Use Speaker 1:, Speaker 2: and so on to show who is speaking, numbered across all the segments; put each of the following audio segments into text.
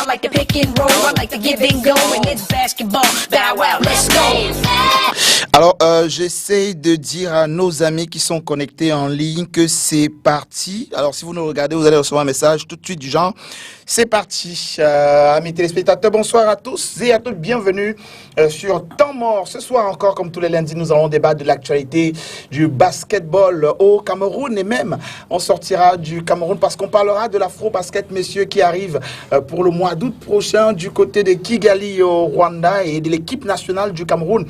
Speaker 1: like to pick and roll, I like to give and go, and it's basketball. Bow wow, let's go.
Speaker 2: Alors, j'essaie de dire à nos amis qui sont connectés en ligne que c'est parti. Alors, si vous nous regardez, vous allez recevoir un message tout de suite du genre. C'est parti. Amis téléspectateurs, bonsoir à tous et à toutes. Bienvenue sur Temps Mort. Ce soir encore, comme tous les lundis, nous allons débattre de l'actualité du basketball au Cameroun. Et même, on sortira du Cameroun parce qu'on parlera de l'afro-basket, messieurs, qui arrive pour le mois d'août prochain du côté de Kigali au Rwanda et de l'équipe nationale du Cameroun,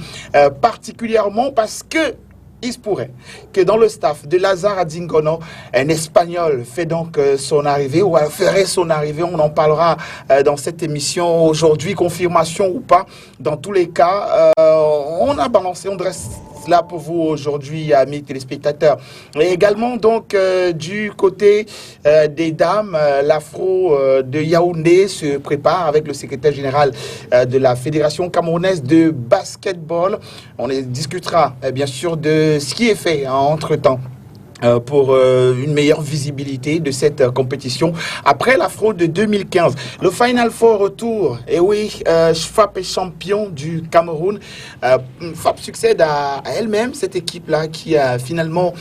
Speaker 2: particulièrement parce que il se pourrait que dans le staff de Lazare Adingono, un Espagnol fait donc son arrivée ou ferait son arrivée. On en parlera dans cette émission aujourd'hui, confirmation ou pas. Dans tous les cas, on a balancé, on dresse là pour vous aujourd'hui, amis téléspectateurs. Et également donc du côté des dames, l'Afro de Yaoundé se prépare avec le secrétaire général de la Fédération camerounaise de basketball. On discutera bien sûr de ce qui est fait entre-temps pour une meilleure visibilité de cette compétition après la fraude de 2015. Le Final Four retour, et oui, FAP est champion du Cameroun. FAP succède à elle-même, cette équipe-là qui a finalement,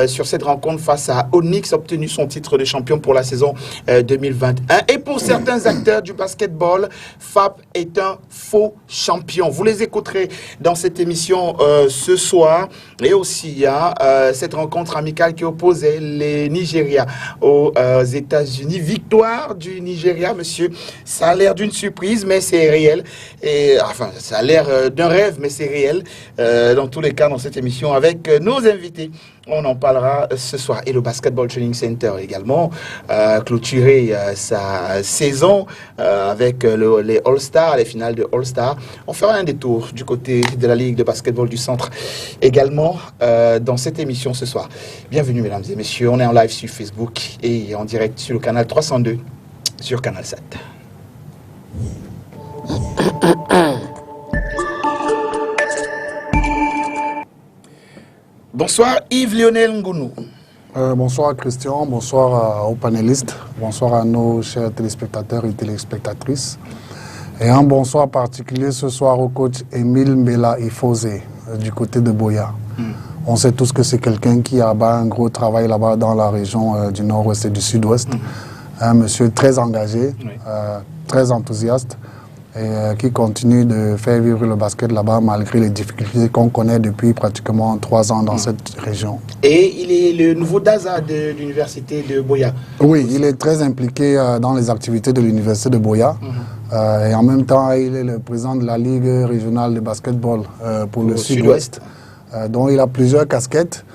Speaker 2: sur cette rencontre face à Onyx, obtenu son titre de champion pour la saison 2021. Et pour certains acteurs du basketball, FAP est un faux champion. Vous les écouterez dans cette émission ce soir. Et aussi, cette rencontre amicale qui opposait les Nigeria aux États-Unis. Victoire du Nigeria, monsieur. Ça a l'air d'une surprise, mais c'est réel. Et enfin, ça a l'air d'un rêve, mais c'est réel. Dans tous les cas, dans cette émission, avec nos invités, on en parlera ce soir. Et le Basketball Training Center également, clôturé sa saison avec les All-Stars, les finales de All-Stars. On fera un détour du côté de la Ligue de basketball du centre également dans cette émission ce soir. Bienvenue mesdames et messieurs, on est en live sur Facebook et en direct sur le canal 302 sur Canal 7. Bonsoir Yves-Lionel Ngounou.
Speaker 3: Bonsoir Christian, bonsoir aux panélistes, bonsoir à nos chers téléspectateurs et téléspectatrices. Et un bonsoir particulier ce soir au coach Émile Mbela Ifosé du côté de Boya. On sait tous que c'est quelqu'un qui a un gros travail là-bas dans la région du nord-ouest et du sud-ouest. Un monsieur très engagé, très enthousiaste et qui continue de faire vivre le basket là-bas malgré les difficultés qu'on connaît depuis pratiquement 3 ans dans cette région.
Speaker 2: Et il est le nouveau DASA de l'université de Boya.
Speaker 3: Oui, il est très impliqué dans les activités de l'université de Boya. Et en même temps, il est le président de la Ligue régionale de basketball pour le sud-ouest. Donc il a plusieurs casquettes.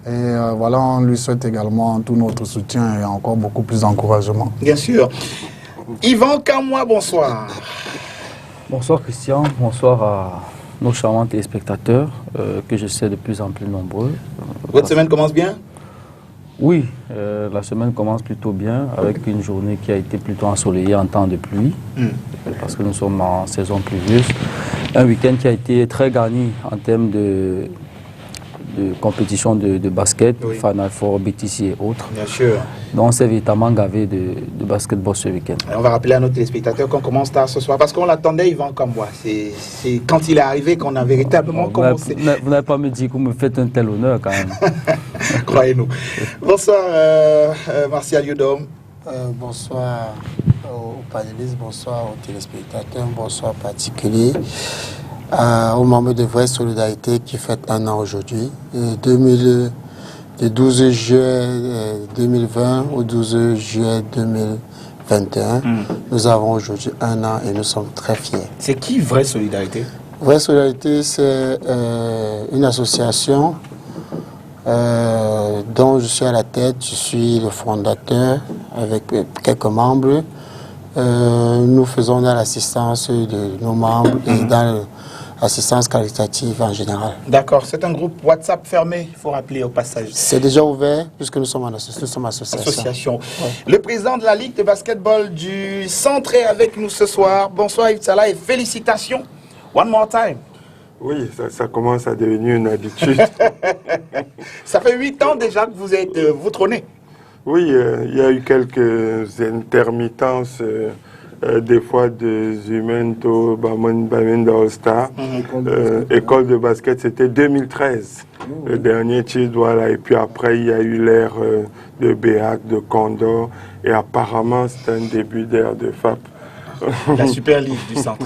Speaker 3: Et voilà, on lui souhaite également tout notre soutien et encore beaucoup plus d'encouragement.
Speaker 2: Bien sûr. Yvan Kamoua, bonsoir.
Speaker 4: Bonsoir Christian, bonsoir à nos charmants téléspectateurs que je sais de plus en plus nombreux.
Speaker 2: Votre semaine commence bien?
Speaker 4: Oui, la semaine commence plutôt bien avec une journée qui a été plutôt ensoleillée en temps de pluie parce que nous sommes en saison pluvieuse. Un week-end qui a été très garni en termes de compétition de basket, Final Four, BTC et autres.
Speaker 2: Bien sûr.
Speaker 4: Donc on s'est véritablement gavé de basketball ce week-end.
Speaker 2: On va rappeler à nos téléspectateurs qu'on commence tard ce soir parce qu'on l'attendait, Yvan Kamoua. C'est quand il est arrivé qu'on a véritablement commencé.
Speaker 4: Vous n'avez pas me dit que vous me faites un tel honneur quand même.
Speaker 2: Croyez-nous. Bonsoir Martial Yudom.
Speaker 5: Bonsoir aux panélistes, bonsoir aux téléspectateurs, bonsoir particulier. Aux membres de Vraie Solidarité qui fête 1 an aujourd'hui. Du 12 juillet 2020 au 12 juillet 2021, nous avons aujourd'hui 1 an et nous sommes très fiers.
Speaker 2: C'est qui Vraie Solidarité?
Speaker 5: Vraie Solidarité, c'est une association dont je suis à la tête, je suis le fondateur avec quelques membres. Nous faisons dans l'assistance de nos membres et dans l'assistance caritative en général.
Speaker 2: D'accord, c'est un groupe WhatsApp fermé, il faut rappeler au passage.
Speaker 5: C'est déjà ouvert puisque nous sommes en association.
Speaker 2: Ouais. Le président de la Ligue de basketball du centre est avec nous ce soir. Bonsoir Yves Salah et félicitations. One more time.
Speaker 6: Oui, ça commence à devenir une habitude.
Speaker 2: Ça fait 8 ans déjà que vous êtes vous trônez.
Speaker 6: Oui, il y a eu quelques intermittences des fois de Zumento, Bamenda All-Star. École de basket, c'était 2013. Le dernier titre, voilà. Et puis après, il y a eu l'ère de Béac, de Condor. Et apparemment, c'est un début d'ère de FAP.
Speaker 2: La Super Ligue du centre,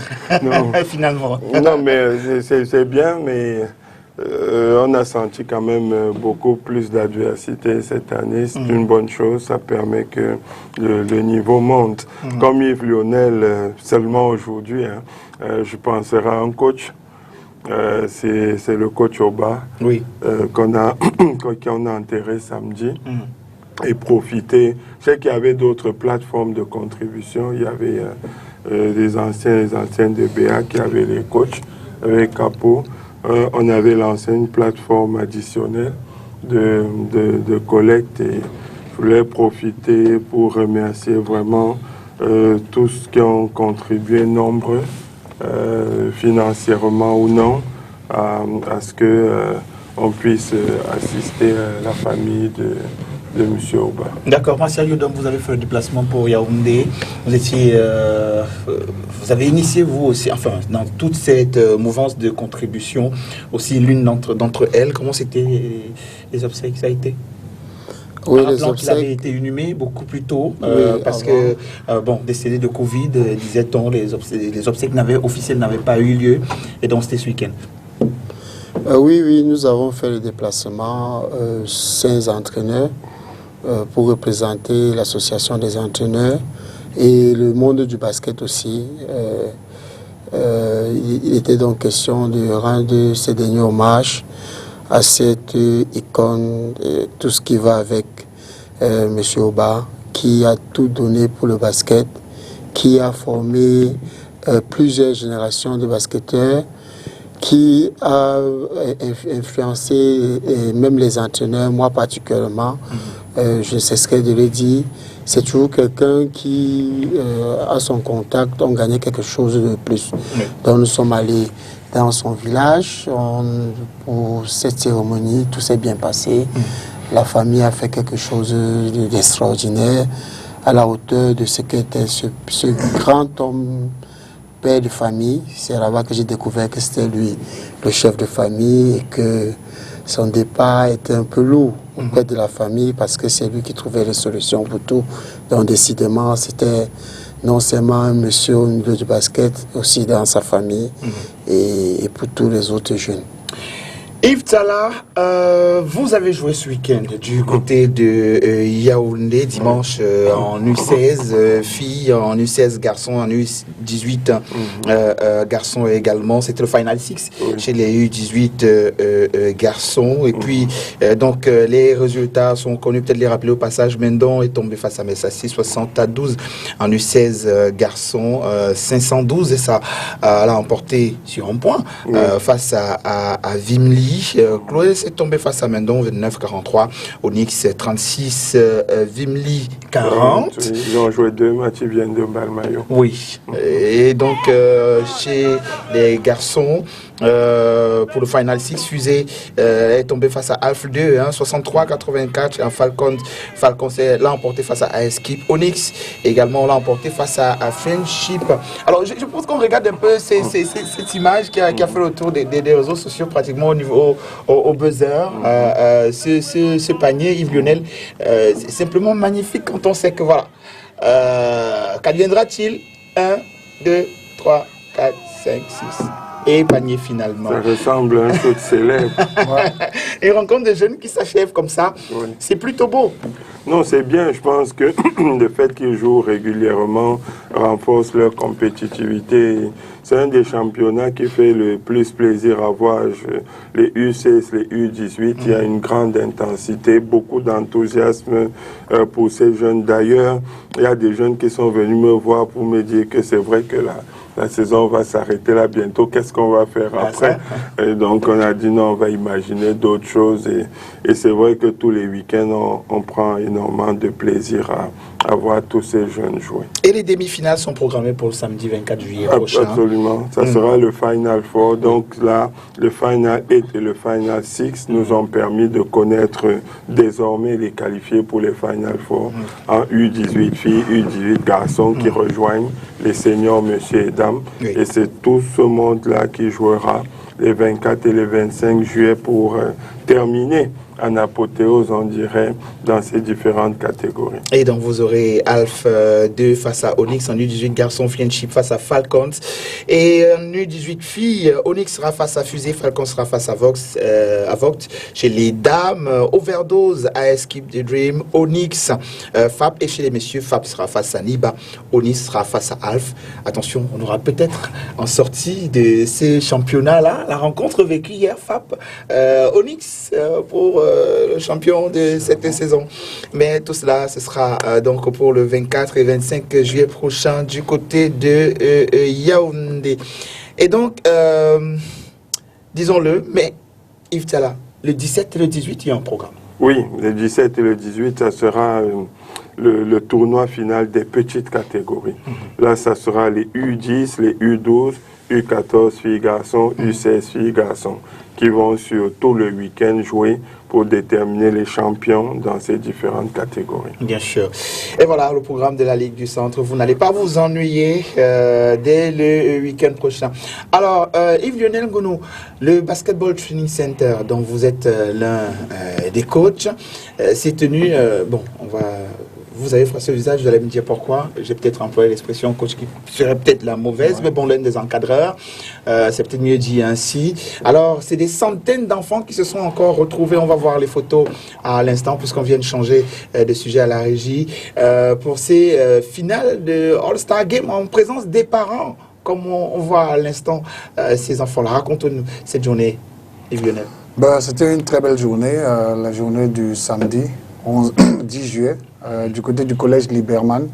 Speaker 2: finalement.
Speaker 6: Non, mais c'est bien, mais on a senti quand même beaucoup plus d'adversité cette année. C'est une bonne chose, ça permet que le niveau monte. Comme Yves Lionel, seulement aujourd'hui, hein, je penserai à un coach. C'est le coach Oba qu'on a enterré samedi. Et profiter. Je sais qu'il y avait d'autres plateformes de contribution. Il y avait les anciens de BA qui avaient les coachs, avec Capo. On avait lancé une plateforme additionnelle de collecte et je voulais profiter pour remercier vraiment tous qui ont contribué, nombreux, financièrement ou non, à ce que on puisse assister la famille de M. Oba.
Speaker 2: D'accord, Martial Yodom, vous avez fait le déplacement pour Yaoundé. Vous avez initié vous aussi, enfin, dans toute cette mouvance de contribution, aussi l'une d'entre elles. Comment c'était les obsèques, ça a été?
Speaker 5: Oui,
Speaker 2: un
Speaker 5: les
Speaker 2: plan qui avait
Speaker 5: obsèques
Speaker 2: été inhumé beaucoup plus tôt, parce
Speaker 5: avant.
Speaker 2: que, bon, décédé de Covid, disait-on, les obsèques officielles n'avaient pas eu lieu, et donc c'était ce week-end.
Speaker 5: Oui, nous avons fait le déplacement, 5 entraîneurs, pour représenter l'association des entraîneurs et le monde du basket aussi. Il était donc question de rendre ces derniers hommages à cette icône, tout ce qui va avec M. Oba, qui a tout donné pour le basket, qui a formé plusieurs générations de basketteurs, qui a influencé même les entraîneurs, moi particulièrement. Je ne cesserai de le dire, c'est toujours quelqu'un qui, à son contact, on gagnait quelque chose de plus. Donc nous sommes allés dans son village pour cette cérémonie, tout s'est bien passé. La famille a fait quelque chose d'extraordinaire, à la hauteur de ce qu'était ce grand homme, père de famille. C'est là-bas que j'ai découvert que c'était lui, le chef de famille, et que son départ était un peu lourd auprès de la famille parce que c'est lui qui trouvait les solutions pour tout. Donc décidément, c'était non seulement un monsieur au niveau du basket, aussi dans sa famille et pour tous les autres jeunes.
Speaker 2: Yves Tala, vous avez joué ce week-end du côté de Yaoundé, dimanche en U16 filles, en U16 garçons, en U18 garçons également. C'était le Final Six chez les U18 garçons. Et puis, donc, les résultats sont connus. Peut-être les rappeler au passage. Mendon est tombé face à Messassi, 60-12 en U16 garçons, 512. Et ça l'a emporté sur un point face à Vimli. Chloé s'est tombé face à Mendon, 29-43. Onyx 36, Vimli 40.
Speaker 6: Oui, ils ont joué 2 matchs, ils viennent de Balmaillon.
Speaker 2: Oui. Et donc, chez les garçons, pour le Final Six, Fusée est tombé face à Alpha 2, 63-84. Falcon l'a emporté face à AS Keep. Onyx également l'a emporté face à Friendship. Alors, je pense qu'on regarde un peu cette image qui a fait le tour des réseaux sociaux, pratiquement au buzzer. Ce panier, Yves Lionel, c'est simplement magnifique quand on sait que voilà. Qu'adviendra-t-il? 1, 2, 3, 4, 5, 6. Et panier finalement.
Speaker 6: Ça ressemble à un saut célèbre.
Speaker 2: Et rencontre des jeunes qui s'achèvent comme ça, c'est plutôt beau.
Speaker 6: Non, c'est bien. Je pense que le fait qu'ils jouent régulièrement renforce leur compétitivité. C'est un des championnats qui fait le plus plaisir à voir. Les U16, les U18, il y a une grande intensité, beaucoup d'enthousiasme pour ces jeunes. D'ailleurs, il y a des jeunes qui sont venus me voir pour me dire que c'est vrai que la saison va s'arrêter là bientôt. Qu'est-ce qu'on va faire après? Et donc, on a dit non, on va imaginer d'autres choses. Et c'est vrai que tous les week-ends, on prend énormément de plaisir à voir tous ces jeunes jouer.
Speaker 2: Et les demi-finales sont programmées pour le samedi 24 juillet prochain.
Speaker 6: Absolument. Ça sera le Final Four. Donc là, le Final 8 et le Final 6 nous ont permis de connaître désormais les qualifiés pour les Final Four en U18 filles, U18 garçons qui rejoignent les seniors, messieurs et dames.
Speaker 2: Oui.
Speaker 6: Et c'est tout ce monde-là qui jouera les 24 et les 25 juillet pour terminer en apothéose, on dirait, dans ces différentes catégories.
Speaker 2: Et donc, vous aurez Alf 2 face à Onyx, en U18 garçon, Friendship face à Falcons. Et en U18 filles, Onyx sera face à Fusée, Falcons sera face à Vogt. Chez les dames, Overdose, AS Keep the Dream, Onyx, Fab. Et chez les messieurs, Fab sera face à Niba, Onyx sera face à Alf. Attention, on aura peut-être en sortie de ces championnats-là la rencontre vécue hier, Fab, Onyx pour le champion de cette saison. Mais tout cela, ce sera donc pour le 24 et 25 juillet prochain du côté de Yaoundé. Et donc, disons-le, mais Yves Tala, le 17 et le 18, il y a un programme.
Speaker 6: Oui, le 17 et le 18, ça sera le tournoi final des petites catégories. Là, ça sera les U10, les U12, U14 filles-garçons, U16 filles-garçons, qui vont sur tout le week-end jouer pour déterminer les champions dans ces différentes catégories.
Speaker 2: Bien sûr. Et voilà le programme de la Ligue du Centre. Vous n'allez pas vous ennuyer dès le week-end prochain. Alors, Yves-Lionel Ngounou, le Basketball Training Center, dont vous êtes l'un des coachs, s'est tenu, vous avez froissé le visage, vous allez me dire pourquoi. J'ai peut-être employé l'expression coach qui serait peut-être la mauvaise, mais bon, l'un des encadreurs, c'est peut-être mieux dit ainsi. Alors, c'est des centaines d'enfants qui se sont encore retrouvés. On va voir les photos à l'instant, puisqu'on vient de changer de sujet à la régie, pour ces finales de All-Star Game en présence des parents, comme on voit à l'instant ces enfants-là. Raconte-nous cette journée, Yves-Lionel.
Speaker 3: C'était une très belle journée, la journée du samedi 10 juillet. Du côté du collège Liberman.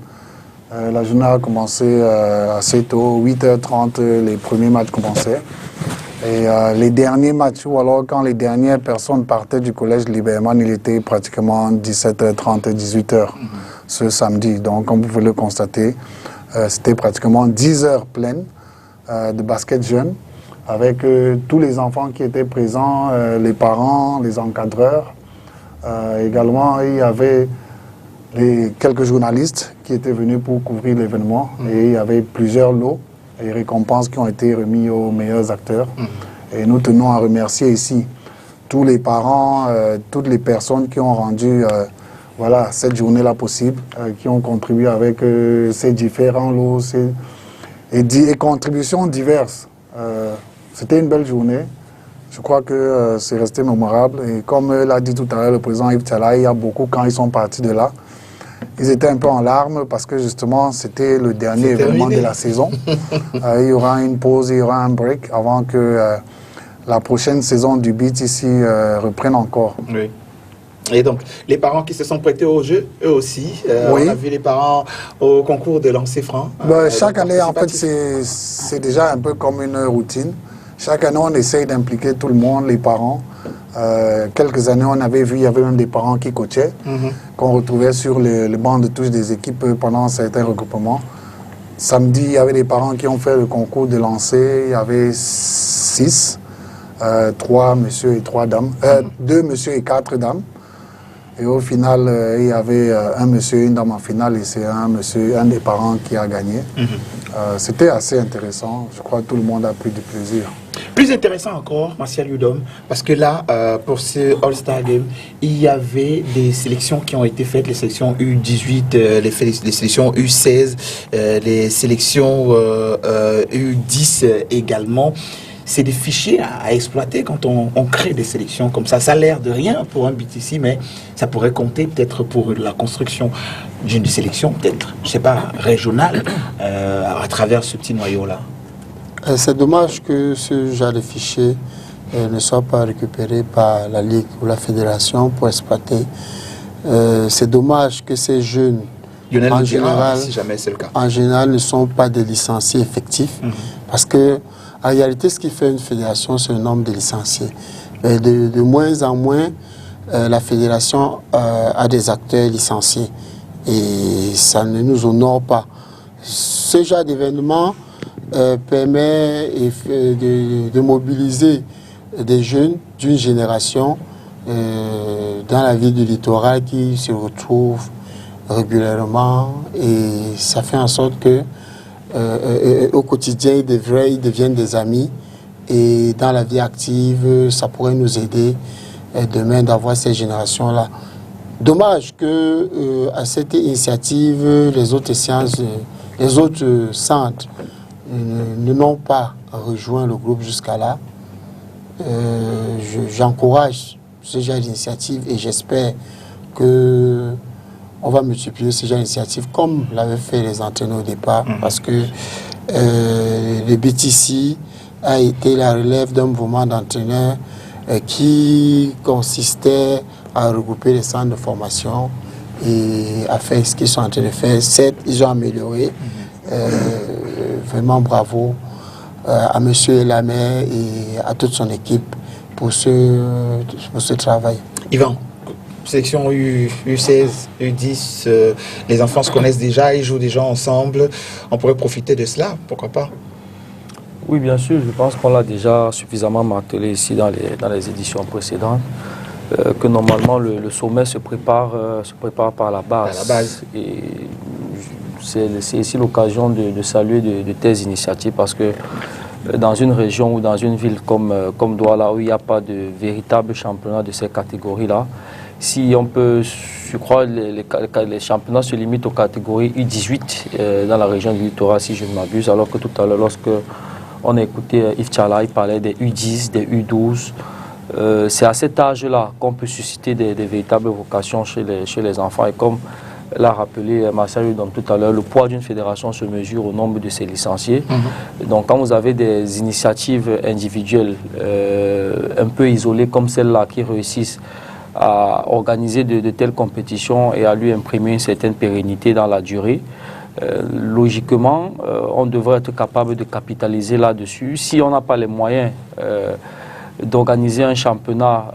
Speaker 3: La journée a commencé assez tôt, 8h30, les premiers matchs commençaient. Et les derniers matchs, ou alors quand les dernières personnes partaient du collège Liberman, il était pratiquement 17h30 et 18h ce samedi. Donc, comme vous pouvez le constater, c'était pratiquement 10 heures pleines de basket jeune, avec tous les enfants qui étaient présents, les parents, les encadreurs. Également, il y avait quelques journalistes qui étaient venus pour couvrir l'événement et il y avait plusieurs lots et récompenses qui ont été remis aux meilleurs acteurs. Et nous tenons à remercier ici tous les parents, toutes les personnes qui ont rendu cette journée-là possible, qui ont contribué avec ces différents lots et contributions diverses. C'était une belle journée. Je crois que c'est resté mémorable. Et comme l'a dit tout à l'heure le président Yves Tala, il y a beaucoup, quand ils sont partis de là, ils étaient un peu en larmes parce que justement, c'était le dernier événement de la saison. Il y aura une pause, il y aura un break avant que la prochaine saison du BEAT ici reprenne encore.
Speaker 2: Oui. Et donc, les parents qui se sont prêtés au jeu, eux aussi.
Speaker 3: Oui.
Speaker 2: On a vu les parents au concours de lancer franc.
Speaker 3: Chaque année, en fait, c'est déjà un peu comme une routine. Chaque année, on essaye d'impliquer tout le monde, les parents. Quelques années, on avait vu, il y avait même des parents qui coachaient, qu'on retrouvait sur le banc de touche des équipes pendant certains regroupements. Samedi, il y avait des parents qui ont fait le concours de lancer. Il y avait 6, 3 messieurs et 3 dames, 2 messieurs et 4 dames. Et au final, il y avait un monsieur et une dame en finale et c'est un des parents qui a gagné. C'était assez intéressant. Je crois que tout le monde a pris du plaisir.
Speaker 2: Plus intéressant encore, Martial Yudom, parce que là, pour ce All-Star Game, il y avait des sélections qui ont été faites, les sélections U18, les sélections U16, les sélections U10 également. C'est des fichiers à exploiter quand on crée des sélections comme ça. Ça a l'air de rien pour un BTC, mais ça pourrait compter peut-être pour la construction d'une sélection, peut-être, je ne sais pas, régionale, à travers ce petit noyau-là.
Speaker 5: C'est dommage que ce genre de fichier ne soit pas récupéré par la Ligue ou la Fédération pour exploiter. C'est dommage que ces jeunes, en général,
Speaker 2: si jamais c'est le cas,
Speaker 5: en général, ne sont pas des licenciés effectifs. Parce que en réalité, ce qui fait une fédération, c'est le nombre de licenciés. Mais de moins en moins, la fédération a des acteurs licenciés. Et ça ne nous honore pas. Ce genre d'événement permet de mobiliser des jeunes d'une génération dans la ville du littoral qui se retrouvent régulièrement. Et ça fait en sorte que au quotidien, ils deviennent des amis. Et dans la vie active, ça pourrait nous aider demain d'avoir ces générations-là. Dommage que à cette initiative, les autres sciences, les autres centres ne n'ont pas rejoint le groupe jusqu'à là. J'encourage ce genre d'initiative et j'espère que on va multiplier ce genre d'initiative comme l'avaient fait les entraîneurs au départ, parce que le BTC a été la relève d'un mouvement d'entraîneurs qui consistait à regrouper les centres de formation et à faire ce qu'ils sont en train de faire. Certes, ils ont amélioré. Vraiment bravo à M. Elamer et à toute son équipe pour ce travail.
Speaker 2: Yvan, sélection U16, U10, les enfants se connaissent déjà, ils jouent déjà ensemble. On pourrait profiter de cela, pourquoi pas?
Speaker 4: Oui, bien sûr, je pense qu'on l'a déjà suffisamment martelé ici dans les éditions précédentes. Que normalement le sommet se prépare par la base.
Speaker 2: À la base.
Speaker 4: Et c'est ici l'occasion de saluer de telles initiatives parce que dans une région ou dans une ville comme Douala où il n'y a pas de véritable championnat de ces catégories-là, si on peut, je crois les championnats se limitent aux catégories U18 dans la région du littoral si je ne m'abuse, alors que tout à l'heure lorsque on a écouté Yves Tchala, il parlait des U10, des U12. C'est à cet âge-là qu'on peut susciter des véritables vocations chez les enfants. Et comme l'a rappelé Marcel tout à l'heure, le poids d'une fédération se mesure au nombre de ses licenciés. Donc quand vous avez des initiatives individuelles un peu isolées comme celle-là qui réussissent à organiser de telles compétitions et à lui imprimer une certaine pérennité dans la durée, logiquement, on devrait être capable de capitaliser là-dessus. Si on n'a pas les moyens d'organiser un championnat,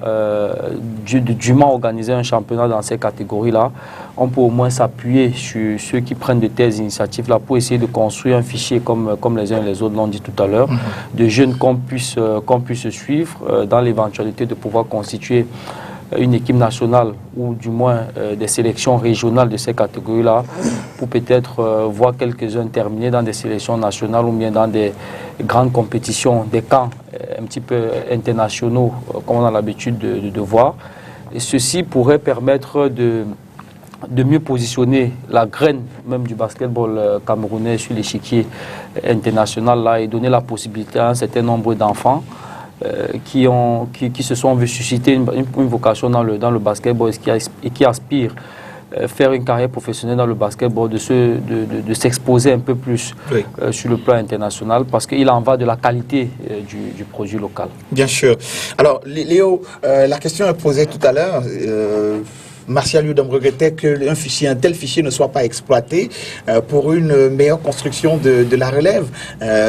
Speaker 4: dûment organiser un championnat dans ces catégories-là, on peut au moins s'appuyer sur ceux qui prennent de telles initiatives-là pour essayer de construire un fichier comme les uns et les autres l'ont dit tout à l'heure, de jeunes qu'on puisse suivre dans l'éventualité de pouvoir constituer une équipe nationale ou du moins des sélections régionales de ces catégories-là pour peut-être voir quelques-uns terminer dans des sélections nationales ou bien dans des grandes compétitions, des camps un petit peu internationaux comme on a l'habitude de voir. Et ceci pourrait permettre de mieux positionner la graine même du basketball camerounais sur l'échiquier international là, et donner la possibilité à un certain nombre d'enfants qui se sont vus susciter une vocation dans le basketball et qui aspirent faire une carrière professionnelle dans le basketball, de s'exposer un peu plus sur le plan international, parce qu'il en va de la qualité du produit local. Bien sûr.
Speaker 2: Alors, Léo, la question est posée tout à l'heure. Martial Udom regrettait qu'un tel fichier ne soit pas exploité pour une meilleure construction de la relève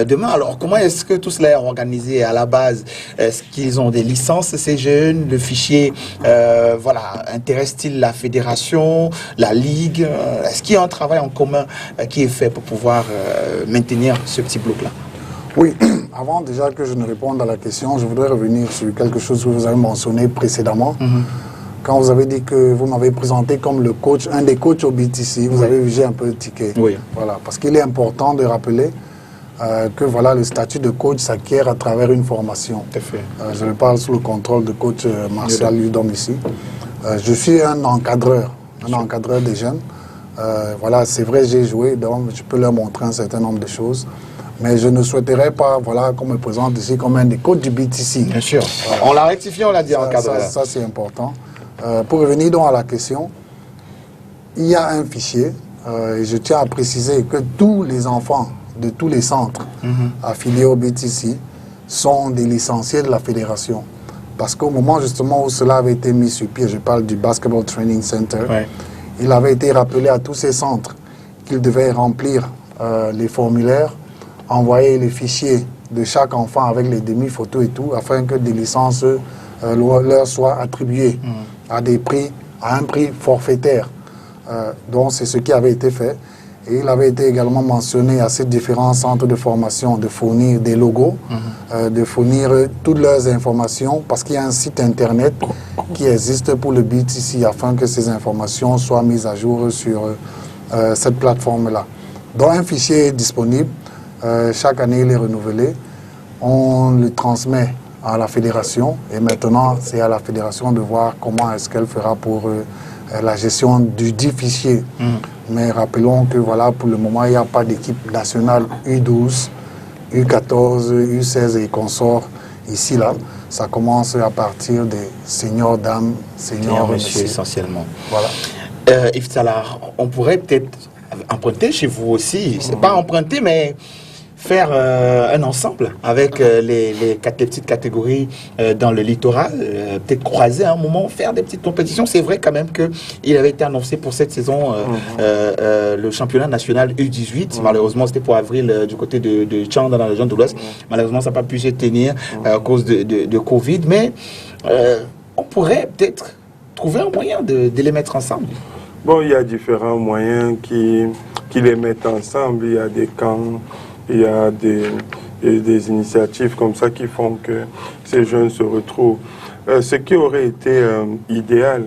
Speaker 2: demain. Alors, comment est-ce que tout cela est organisé à la base? Est-ce qu'ils ont des licences, ces jeunes? Le fichier intéresse-t-il la fédération, la ligue? Est-ce qu'il y a un travail en commun qui est fait pour pouvoir maintenir ce petit bloc-là?
Speaker 3: Oui, avant déjà que je ne réponde à la question, je voudrais revenir sur quelque chose que vous avez mentionné précédemment. Quand vous avez dit que vous m'avez présenté comme le coach, un des coachs au BTC, vous avez j'ai un peu tiqué.
Speaker 2: Oui.
Speaker 3: Voilà, parce qu'il est important de rappeler que voilà, le statut de coach s'acquiert à travers une formation.
Speaker 2: Tout à fait.
Speaker 3: Je parle sous le contrôle de coach Martial Udom ici. Je suis un encadreur des jeunes. Voilà, c'est vrai, j'ai joué, donc je peux leur montrer un certain nombre de choses. Mais je ne souhaiterais pas qu'on me présente ici comme un des coachs du BTC.
Speaker 2: Bien sûr. On l'a rectifié, on l'a dit encadreur.
Speaker 3: Ça c'est important. Pour revenir donc à la question, il y a un fichier, et je tiens à préciser que tous les enfants de tous les centres affiliés au BTC sont des licenciés de la fédération. Parce qu'au moment justement où cela avait été mis sur pied, je parle du Basketball Training Center, il avait été rappelé à tous ces centres qu'ils devaient remplir les formulaires, envoyer les fichiers de chaque enfant avec les demi-photos et tout, afin que des licences leur soient attribuées à un prix forfaitaire. Donc c'est ce qui avait été fait. Et il avait été également mentionné à ces différents centres de formation de fournir des logos, de fournir toutes leurs informations, parce qu'il y a un site internet qui existe pour le BTC afin que ces informations soient mises à jour sur cette plateforme-là. Donc un fichier est disponible. Chaque année, il est renouvelé. On le transmet à la fédération et maintenant, c'est à la fédération de voir comment est-ce qu'elle fera pour la gestion du dit fichier. Mais rappelons que voilà, pour le moment, il n'y a pas d'équipe nationale U12, U14, U16 et consorts ici, là. Ça commence à partir des seniors dames, seniors messieurs
Speaker 2: essentiellement.
Speaker 3: Voilà.
Speaker 2: Yves Salah, on pourrait peut-être emprunter chez vous aussi, c'est pas emprunter, mais faire un ensemble avec les petites catégories dans le littoral, peut-être croiser à un moment, faire des petites compétitions. C'est vrai quand même qu'il avait été annoncé pour cette saison le championnat national U18. Malheureusement, c'était pour avril du côté de Tchand dans la région de l'Ouest. Malheureusement, ça n'a pas pu se tenir à cause de Covid. Mais on pourrait peut-être trouver un moyen de les mettre ensemble.
Speaker 6: Bon, il y a différents moyens qui les mettent ensemble. Il y a des camps. Il y a des initiatives comme ça qui font que ces jeunes se retrouvent. Ce qui aurait été idéal,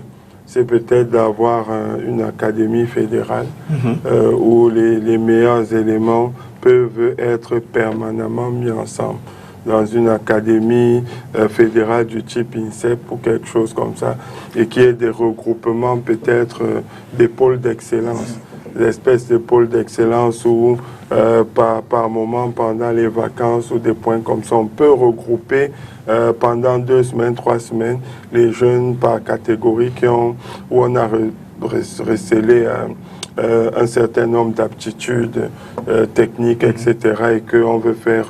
Speaker 6: c'est peut-être d'avoir une académie fédérale où les meilleurs éléments peuvent être permanemment mis ensemble dans une académie fédérale du type INSEP ou quelque chose comme ça, et qu'il y ait des regroupements, peut-être des pôles d'excellence, des espèces de pôles d'excellence où par moment, pendant les vacances ou des points comme ça, on peut regrouper pendant 2 semaines, 3 semaines, les jeunes par catégorie où on a recelé un certain nombre d'aptitudes techniques, etc., et qu'on veut faire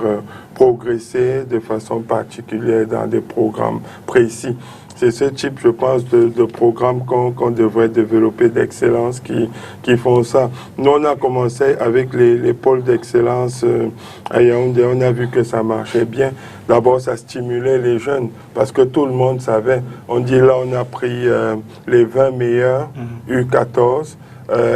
Speaker 6: progresser de façon particulière dans des programmes précis. C'est ce type, je pense, de programme qu'on devrait développer d'excellence qui font ça. Nous, on a commencé avec les pôles d'excellence à Yaoundé. On a vu que ça marchait bien. D'abord, ça stimulait les jeunes parce que tout le monde savait. On dit là, on a pris les 20 meilleurs U14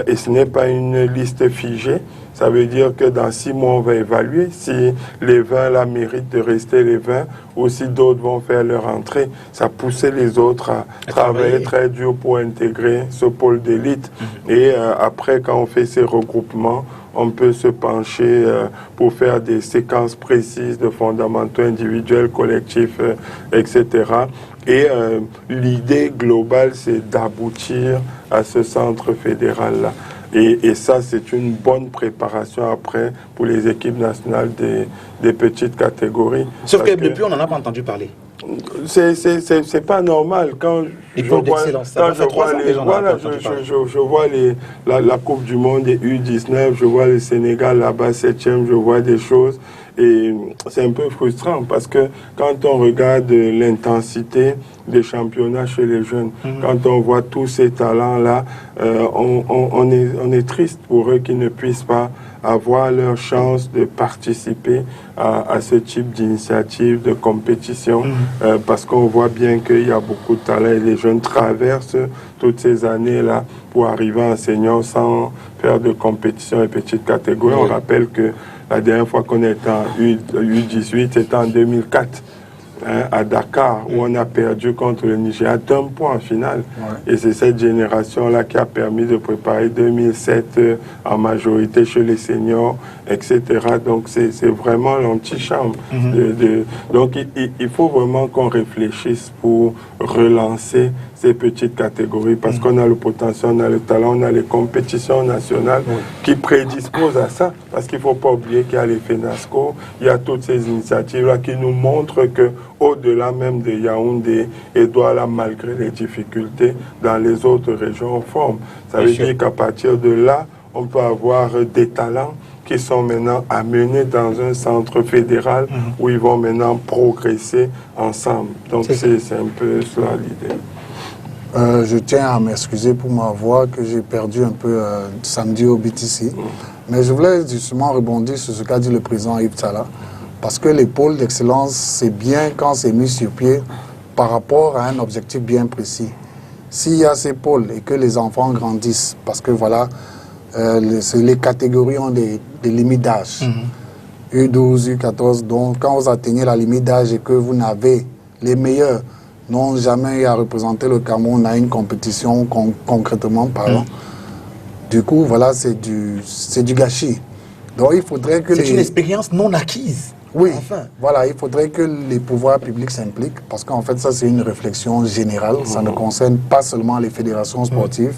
Speaker 6: et ce n'est pas une liste figée. Ça veut dire que dans 6 mois, on va évaluer si les 20 là méritent de rester les 20 ou si d'autres vont faire leur entrée. Ça poussait les autres à travailler très dur pour intégrer ce pôle d'élite. Et après, quand on fait ces regroupements, on peut se pencher pour faire des séquences précises de fondamentaux individuels, collectifs, etc. Et l'idée globale, c'est d'aboutir à ce centre fédéral-là. Et ça, c'est une bonne préparation après pour les équipes nationales des petites catégories.
Speaker 2: Sauf que depuis, on n'en a pas entendu parler.
Speaker 6: C'est pas normal. Quand je vois la Coupe du Monde des U19, je vois le Sénégal là-bas 7e, je vois des choses. Et c'est un peu frustrant parce que quand on regarde l'intensité des championnats chez les jeunes, quand on voit tous ces talents-là, on est triste pour eux qui ne puissent pas avoir leur chance de participer à ce type d'initiative, de compétition, parce qu'on voit bien qu'il y a beaucoup de talents et les jeunes traversent toutes ces années-là pour arriver enseignant sans faire de compétition et petites catégories. On rappelle que la dernière fois qu'on était en U18, c'était en 2004, à Dakar, où on a perdu contre le Nigeria d'1 point en finale. Et c'est cette génération-là qui a permis de préparer 2007 en majorité chez les seniors, etc. Donc c'est vraiment l'antichambre. Donc il faut vraiment qu'on réfléchisse pour relancer ces petites catégories parce qu'on a le potentiel, on a le talent, on a les compétitions nationales qui prédisposent à ça. Parce qu'il ne faut pas oublier qu'il y a les FENASCO, il y a toutes ces initiatives-là qui nous montrent que au-delà même de Yaoundé et Douala, malgré les difficultés, dans les autres régions, on forme. Ça veut dire qu'à partir de là, on peut avoir des talents qui sont maintenant amenés dans un centre fédéral où ils vont maintenant progresser ensemble. Donc c'est un peu cela l'idée.
Speaker 3: Je tiens à m'excuser pour ma voix que j'ai perdue un peu samedi au BTC. Mais je voulais justement rebondir sur ce qu'a dit le président Yves Salah. Parce que les pôles d'excellence, c'est bien quand c'est mis sur pied par rapport à un objectif bien précis. S'il y a ces pôles et que les enfants grandissent, parce que voilà, les catégories ont des limites d'âge. U12, U14, donc quand vous atteignez la limite d'âge et que vous n'avez les meilleurs, n'ont jamais eu à représenter le Cameroun à une compétition concrètement parlant. Du coup, voilà, c'est du gâchis. Donc il faudrait que
Speaker 2: C'est une expérience non acquise.
Speaker 3: Oui,
Speaker 2: Enfin.
Speaker 3: voilà, il faudrait que les pouvoirs publics s'impliquent parce qu'en fait, ça, c'est une réflexion générale. Ça ne concerne pas seulement les fédérations sportives.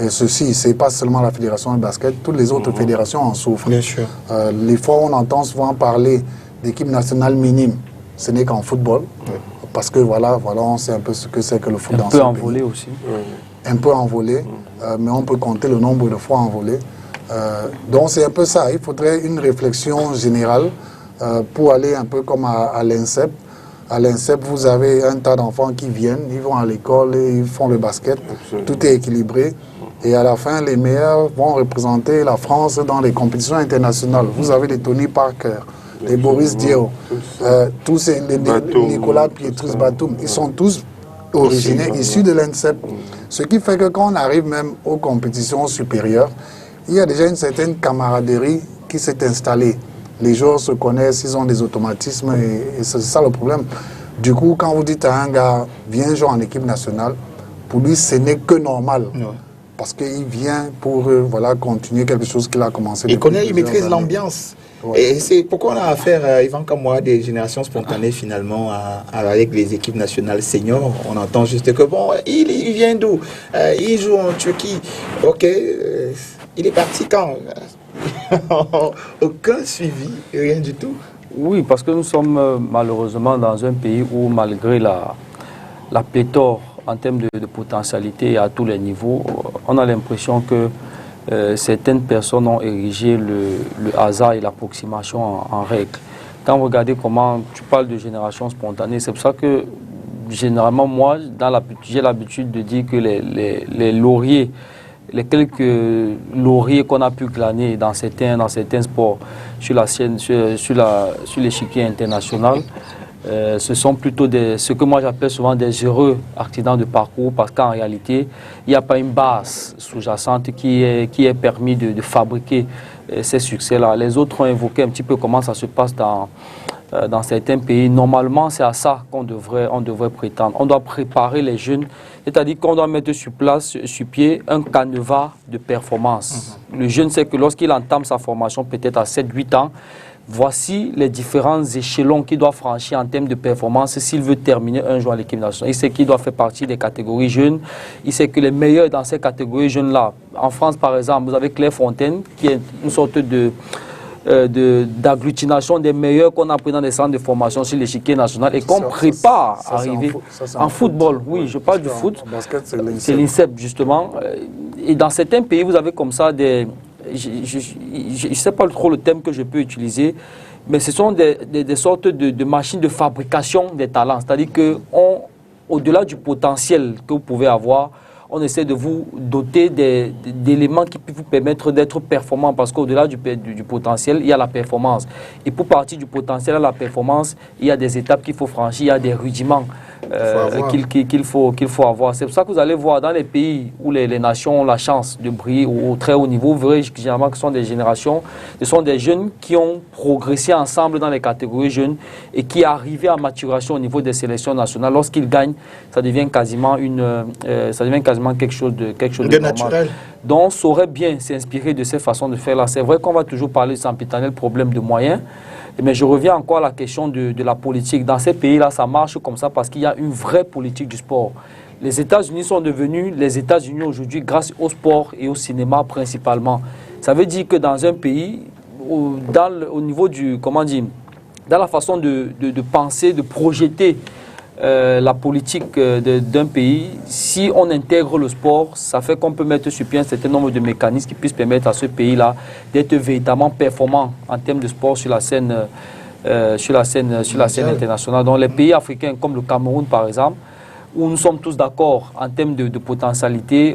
Speaker 3: Et ceci, c'est pas seulement la fédération de basket, toutes les autres fédérations en souffrent.
Speaker 2: Bien sûr.
Speaker 3: Les fois, on entend souvent parler d'équipe nationale minime, ce n'est qu'en football. Parce que voilà, on sait un peu ce que c'est que le foot dans ce pays.
Speaker 4: Un peu envolé aussi.
Speaker 3: Un peu envolé, mais on peut compter le nombre de fois envolé. Donc c'est un peu ça, il faudrait une réflexion générale pour aller un peu comme à l'INSEP. À l'INSEP, vous avez un tas d'enfants qui viennent, ils vont à l'école et ils font le basket. Absolument. Tout est équilibré. Et à la fin, les meilleurs vont représenter la France dans les compétitions internationales. Vous avez les Tony Parker, les Boris Diaw, tous ces Nicolas Pietrus Batum. Ils sont tous originaires, issus de l'INSEP. Ce qui fait que quand on arrive même aux compétitions supérieures, il y a déjà une certaine camaraderie qui s'est installée. Les joueurs se connaissent, ils ont des automatismes et c'est ça le problème. Du coup, quand vous dites à un gars, viens jouer en équipe nationale, pour lui, ce n'est que normal. Ouais. Parce qu'il vient pour voilà, continuer quelque chose qu'il a commencé.
Speaker 2: Il connaît, il maîtrise l'ambiance. Ouais. Et c'est pourquoi on a affaire, Yvan comme moi, des générations spontanées finalement avec les équipes nationales seniors. On entend juste que bon, il vient d'où? Il joue en Turquie. Ok, il est parti quand? Aucun suivi, rien du tout.
Speaker 4: Oui, parce que nous sommes malheureusement dans un pays où malgré la pléthore en termes de potentialité à tous les niveaux, on a l'impression que certaines personnes ont érigé le hasard et l'approximation en règle. Quand vous regardez comment tu parles de génération spontanée, c'est pour ça que généralement moi, j'ai l'habitude de dire que les lauriers, les quelques lauriers qu'on a pu glaner dans certains sports sur l'échiquier international, ce sont plutôt ce que moi j'appelle souvent des heureux accidents de parcours, parce qu'en réalité, il n'y a pas une base sous-jacente qui est permis de fabriquer ces succès-là. Les autres ont évoqué un petit peu comment ça se passe dans certains pays. Normalement, c'est à ça qu'on devrait prétendre. On doit préparer les jeunes, c'est-à-dire qu'on doit mettre sur pied un canevas de performance. Le jeune sait que lorsqu'il entame sa formation, peut-être à 7-8 ans, voici les différents échelons qu'il doit franchir en termes de performance s'il veut terminer un jour à l'équipe nationale. Il sait qu'il doit faire partie des catégories jeunes. Il sait que les meilleurs dans ces catégories jeunes-là, en France par exemple, vous avez Claire Fontaine, qui est une sorte d'agglutination des meilleurs qu'on a pris dans des centres de formation sur l'échiquier national et qu'on prépare à arriver en football. Oui, je parle du foot. C'est l'INSEP, justement. Et dans certains pays, vous avez comme ça des... Je ne sais pas trop le terme que je peux utiliser, mais ce sont des sortes de machines de fabrication des talents. C'est-à-dire qu'au-delà du potentiel que vous pouvez avoir, on essaie de vous doter d'éléments qui peuvent vous permettre d'être performant, parce qu'au-delà du potentiel, il y a la performance. Et pour partir du potentiel à la performance, il y a des étapes qu'il faut franchir, il y a des rudiments qu'il faut avoir. C'est pour ça que vous allez voir dans les pays où les nations ont la chance de briller au très haut niveau, vous verrez généralement que ce sont des générations, ce sont des jeunes qui ont progressé ensemble dans les catégories jeunes et qui arrivaient à maturation au niveau des sélections nationales. Lorsqu'ils gagnent, ça devient quasiment quelque chose de normal.
Speaker 2: Naturel.
Speaker 4: Donc on saurait bien s'inspirer de ces façons de faire là. C'est vrai qu'on va toujours parler de sempiternel problème de moyens, mais je reviens encore à la question de la politique. Dans ces pays-là, ça marche comme ça parce qu'il y a une vraie politique du sport. Les États-Unis sont devenus les États-Unis aujourd'hui grâce au sport et au cinéma principalement. Ça veut dire que dans un pays, au niveau du, comment dire, dans la façon de penser, de projeter la politique d'un pays, si on intègre le sport, ça fait qu'on peut mettre sur pied un certain nombre de mécanismes qui puissent permettre à ce pays-là d'être véritablement performant en termes de sport sur la scène internationale. Donc les pays africains comme le Cameroun par exemple, où nous sommes tous d'accord en termes de potentialité,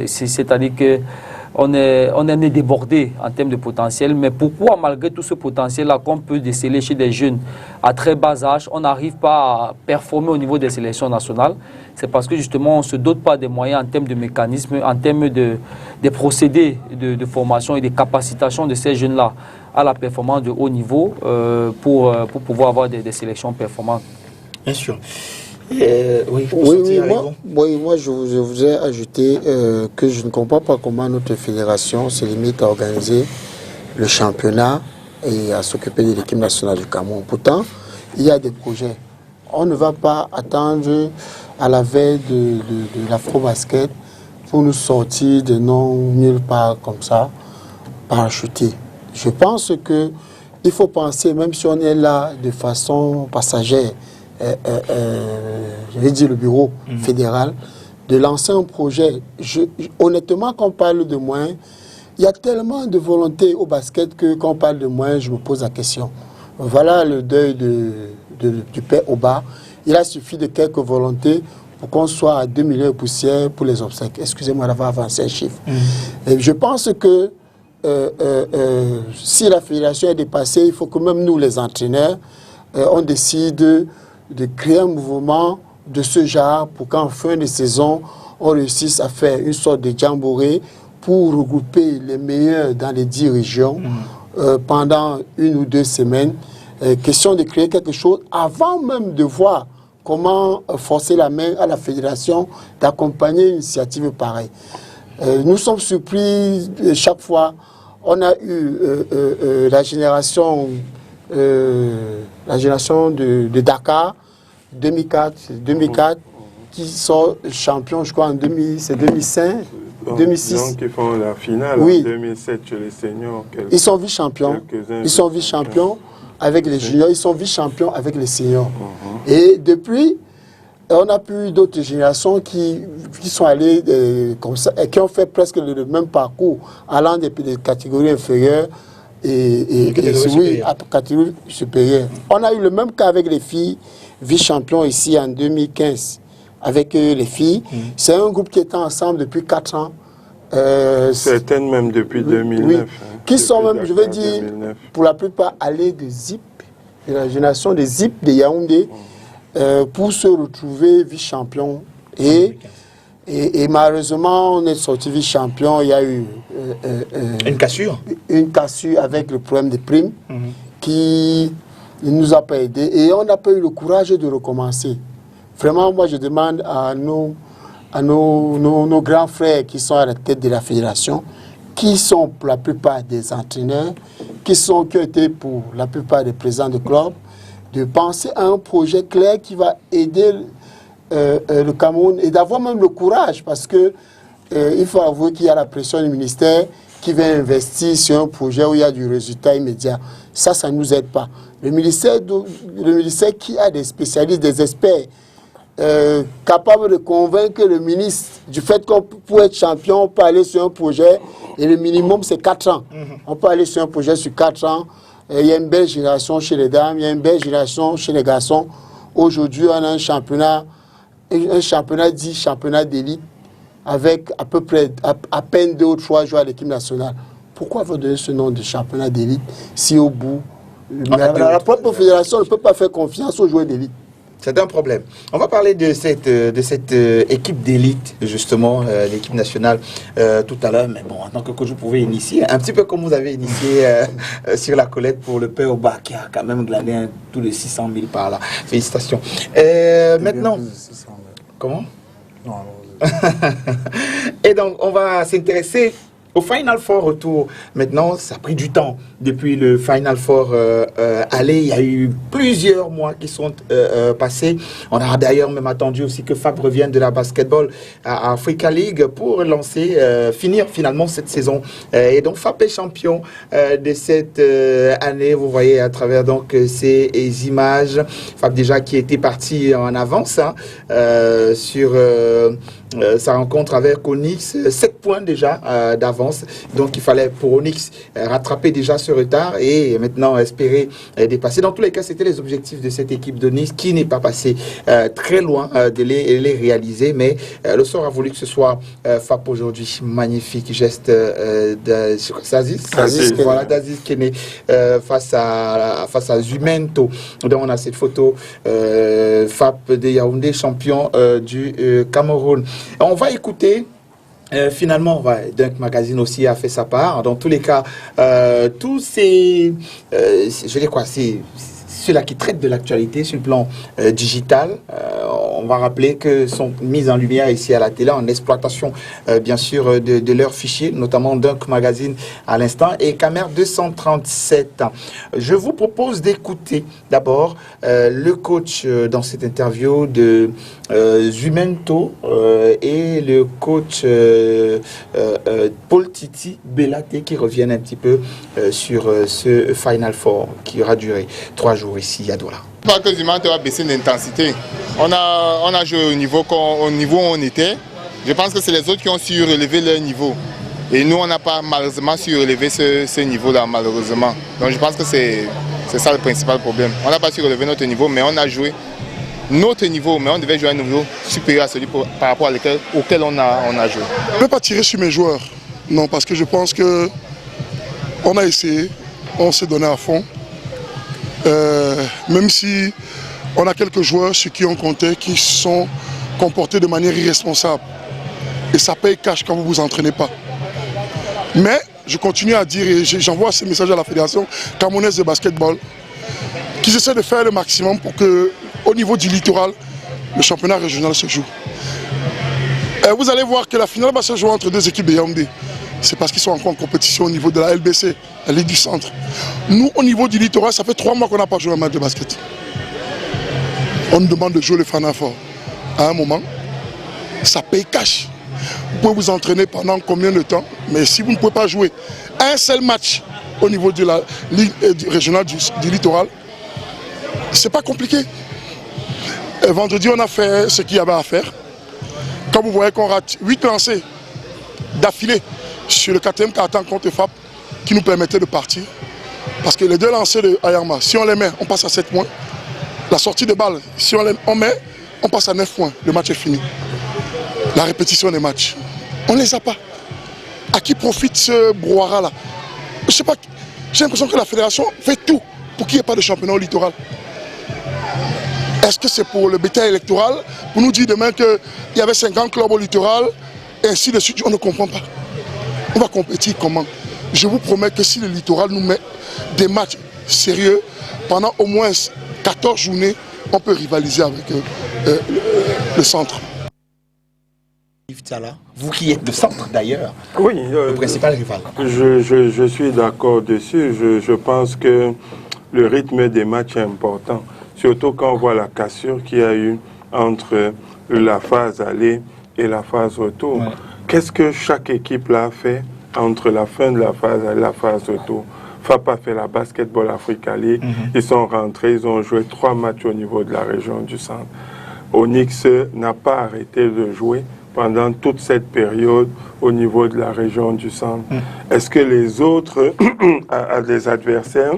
Speaker 4: c'est-à-dire que on est débordé en termes de potentiel, mais pourquoi malgré tout ce potentiel-là qu'on peut déceler chez des jeunes à très bas âge, on n'arrive pas à performer au niveau des sélections nationales? C'est parce que justement on ne se dote pas des moyens en termes de mécanismes, en termes des procédés de formation et de capacitation de ces jeunes-là à la performance de haut niveau pour pouvoir avoir des sélections performantes.
Speaker 2: Bien sûr.
Speaker 5: Moi, je voudrais ajouter que je ne comprends pas comment notre fédération se limite à organiser le championnat et à s'occuper de l'équipe nationale du Cameroun. Pourtant, il y a des projets. On ne va pas attendre à la veille de l'Afro-Basket pour nous sortir de non nulle part comme ça, parachuter. Je pense qu'il faut penser, même si on est là de façon passagère, je vais dire le bureau fédéral, de lancer un projet. Honnêtement, quand on parle de moyens, il y a tellement de volonté au basket que quand on parle de moyens, je me pose la question. Voilà le deuil du père Oba. Il a suffi de quelques volontés pour qu'on soit à 2 millions de poussières pour les obsèques. Excusez-moi d'avoir avancé un chiffre. Et je pense que si la fédération est dépassée, il faut que même nous, les entraîneurs, on décide de créer un mouvement de ce genre pour qu'en fin de saison, on réussisse à faire une sorte de jamboree pour regrouper les meilleurs dans les 10 régions pendant 1 ou 2 semaines. Question de créer quelque chose avant même de voir comment forcer la main à la fédération d'accompagner une initiative pareille. Nous sommes surpris chaque fois. On a eu la génération de Dakar 2004 qui sont champions, je crois, en 2005, 2006.
Speaker 6: Qui font la finale en 2007 chez les seniors.
Speaker 5: Ils sont vice-champions. Ils sont vice-champions avec les juniors. Ils sont vice-champions avec les seniors. Et depuis, on a pu d'autres générations qui sont allées comme ça et qui ont fait presque le même parcours, allant des catégories inférieures et à catégorie supérieure. On a eu le même cas avec les filles, vice-champions ici en 2015 avec les filles. C'est un groupe qui était ensemble depuis 4 ans.
Speaker 6: Certaines même depuis 2009.
Speaker 5: Oui, qui sont même, je veux dire, 2009. Pour la plupart allés de ZIP, de la génération des ZIP de Yaoundé, pour se retrouver vice-champion. Et malheureusement, on est sorti vice-champion. Il y a eu
Speaker 2: une cassure.
Speaker 5: Une cassure avec le problème des primes qui ne nous a pas aidés. Et on n'a pas eu le courage de recommencer. Vraiment, moi, je demande à nos grands frères qui sont à la tête de la fédération, qui sont pour la plupart des entraîneurs, qui ont été pour la plupart des présidents de club, de penser à un projet clair qui va aider le Cameroun et d'avoir même le courage parce que il faut avouer qu'il y a la pression du ministère qui va investir sur un projet où il y a du résultat immédiat. Ça ne nous aide pas. Le ministère qui a des spécialistes, des experts, capable de convaincre le ministre du fait qu'on peut être champion, on peut aller sur un projet et le minimum c'est 4 ans. On peut aller sur un projet sur 4 ans. Il y a une belle génération chez les dames, il y a une belle génération chez les garçons. Aujourd'hui, on a un championnat dit championnat d'élite avec à peu près à peine 2 ou 3 joueurs à l'équipe nationale. Pourquoi vous donner ce nom de championnat d'élite si au bout, la propre fédération ne peut pas faire confiance aux joueurs d'élite?
Speaker 2: C'est un problème. On va parler de cette équipe d'élite, justement, l'équipe nationale, tout à l'heure. Mais bon, en tant que coach, vous pouvez initier, un petit peu comme vous avez initié sur la collecte pour le père Oba, qui a quand même glané tous les 600 000 par là. Félicitations. Maintenant... Comment?
Speaker 3: Non.
Speaker 2: Et donc, on va s'intéresser au Final Four retour. Maintenant, ça a pris du temps. Depuis le Final Four aller, il y a eu plusieurs mois qui sont passés. On a d'ailleurs même attendu aussi que Fab revienne de la basketball à Africa League pour finir finalement cette saison. Et donc, Fab est champion de cette année. Vous voyez à travers donc ces images. Fab déjà qui était parti en avance sur... sa rencontre avec Onyx, 7 points déjà d'avance. Donc il fallait pour Onyx rattraper déjà ce retard et maintenant espérer dépasser. Dans tous les cas, c'était les objectifs de cette équipe d'Onyx qui n'est pas passé très loin de les réaliser. Mais le sort a voulu que ce soit FAP aujourd'hui. Magnifique geste d'Aziz Kene face à Zumento. Donc on a cette photo FAP de Yaoundé, champion du Cameroun. On va écouter, finalement, Dunk Magazine aussi a fait sa part. Dans tous les cas, tous ces, je dis quoi, c'est ceux-là qui traitent de l'actualité sur le plan digital. on va rappeler que sont mises en lumière ici à la télé en exploitation, bien sûr, de leurs fichiers, notamment Dunk Magazine à l'instant et Camer 237. Je vous propose d'écouter d'abord le coach dans cette interview de Zumento et le coach Paul Titi Belate qui reviennent un petit peu sur ce Final Four qui aura duré 3 jours ici à Douala.
Speaker 7: Pas que Zumento a baissé l'intensité. On a joué au niveau où on était. Je pense que c'est les autres qui ont su relever leur niveau. Et nous, on n'a pas malheureusement su relever ce niveau-là, malheureusement. Donc je pense que c'est ça le principal problème. On n'a pas su relever notre niveau, mais on a joué notre niveau, mais on devait jouer à un niveau supérieur à celui par rapport auquel on a joué.
Speaker 8: Je ne peux pas tirer sur mes joueurs, non, parce que je pense qu'on a essayé, on s'est donné à fond. Même si on a quelques joueurs sur qui on comptait qui se sont comportés de manière irresponsable. Et ça paye cash quand vous ne vous entraînez pas. Mais je continue à dire, et j'envoie ce message à la Fédération camerounaise de basketball, qu'ils essaient de faire le maximum pour que, au niveau du littoral, le championnat régional se joue. Et vous allez voir que la finale va se jouer entre 2 équipes de Yaoundé. C'est parce qu'ils sont encore en compétition au niveau de la LBC, la Ligue du Centre. Nous, au niveau du littoral, ça fait 3 mois qu'on n'a pas joué un match de basket. On nous demande de jouer le Final Four. À un moment, ça paye cash. Vous pouvez vous entraîner pendant combien de temps, mais si vous ne pouvez pas jouer un seul match au niveau de la Ligue régionale du littoral, c'est pas compliqué. Et vendredi, on a fait ce qu'il y avait à faire. Quand vous voyez qu'on rate 8 lancers d'affilée sur le 4e quart-temps contre FAP, qui nous permettait de partir, parce que les 2 lancers de Ayarma, si on les met, on passe à 7 points. La sortie de balle, si on met, on passe à 9 points. Le match est fini. La répétition des matchs, on ne les a pas. À qui profite ce brouhaha-là? Je sais pas, j'ai l'impression que la fédération fait tout pour qu'il n'y ait pas de championnat au littoral. Est-ce que c'est pour le bétail électoral, pour nous dire demain qu'il y avait 50 clubs au littoral, et ainsi de suite? On ne comprend pas. On va compétir comment? Je vous promets que si le littoral nous met des matchs sérieux, pendant au moins 14 journées, on peut rivaliser avec le centre.
Speaker 2: Vous qui êtes de centre d'ailleurs,
Speaker 6: oui,
Speaker 2: le principal rival.
Speaker 6: Je suis d'accord dessus. Je pense que le rythme des matchs est important. Surtout quand on voit la cassure qu'il y a eu entre la phase aller et la phase retour. Ouais. Qu'est-ce que chaque équipe là a fait entre la fin de la phase aller et la phase retour? FAP a fait la Basketball Africa League. Ils sont rentrés, ils ont joué 3 matchs au niveau de la région du centre. Onyx n'a pas arrêté de jouer pendant toute cette période au niveau de la région du centre. Est-ce que les autres des adversaires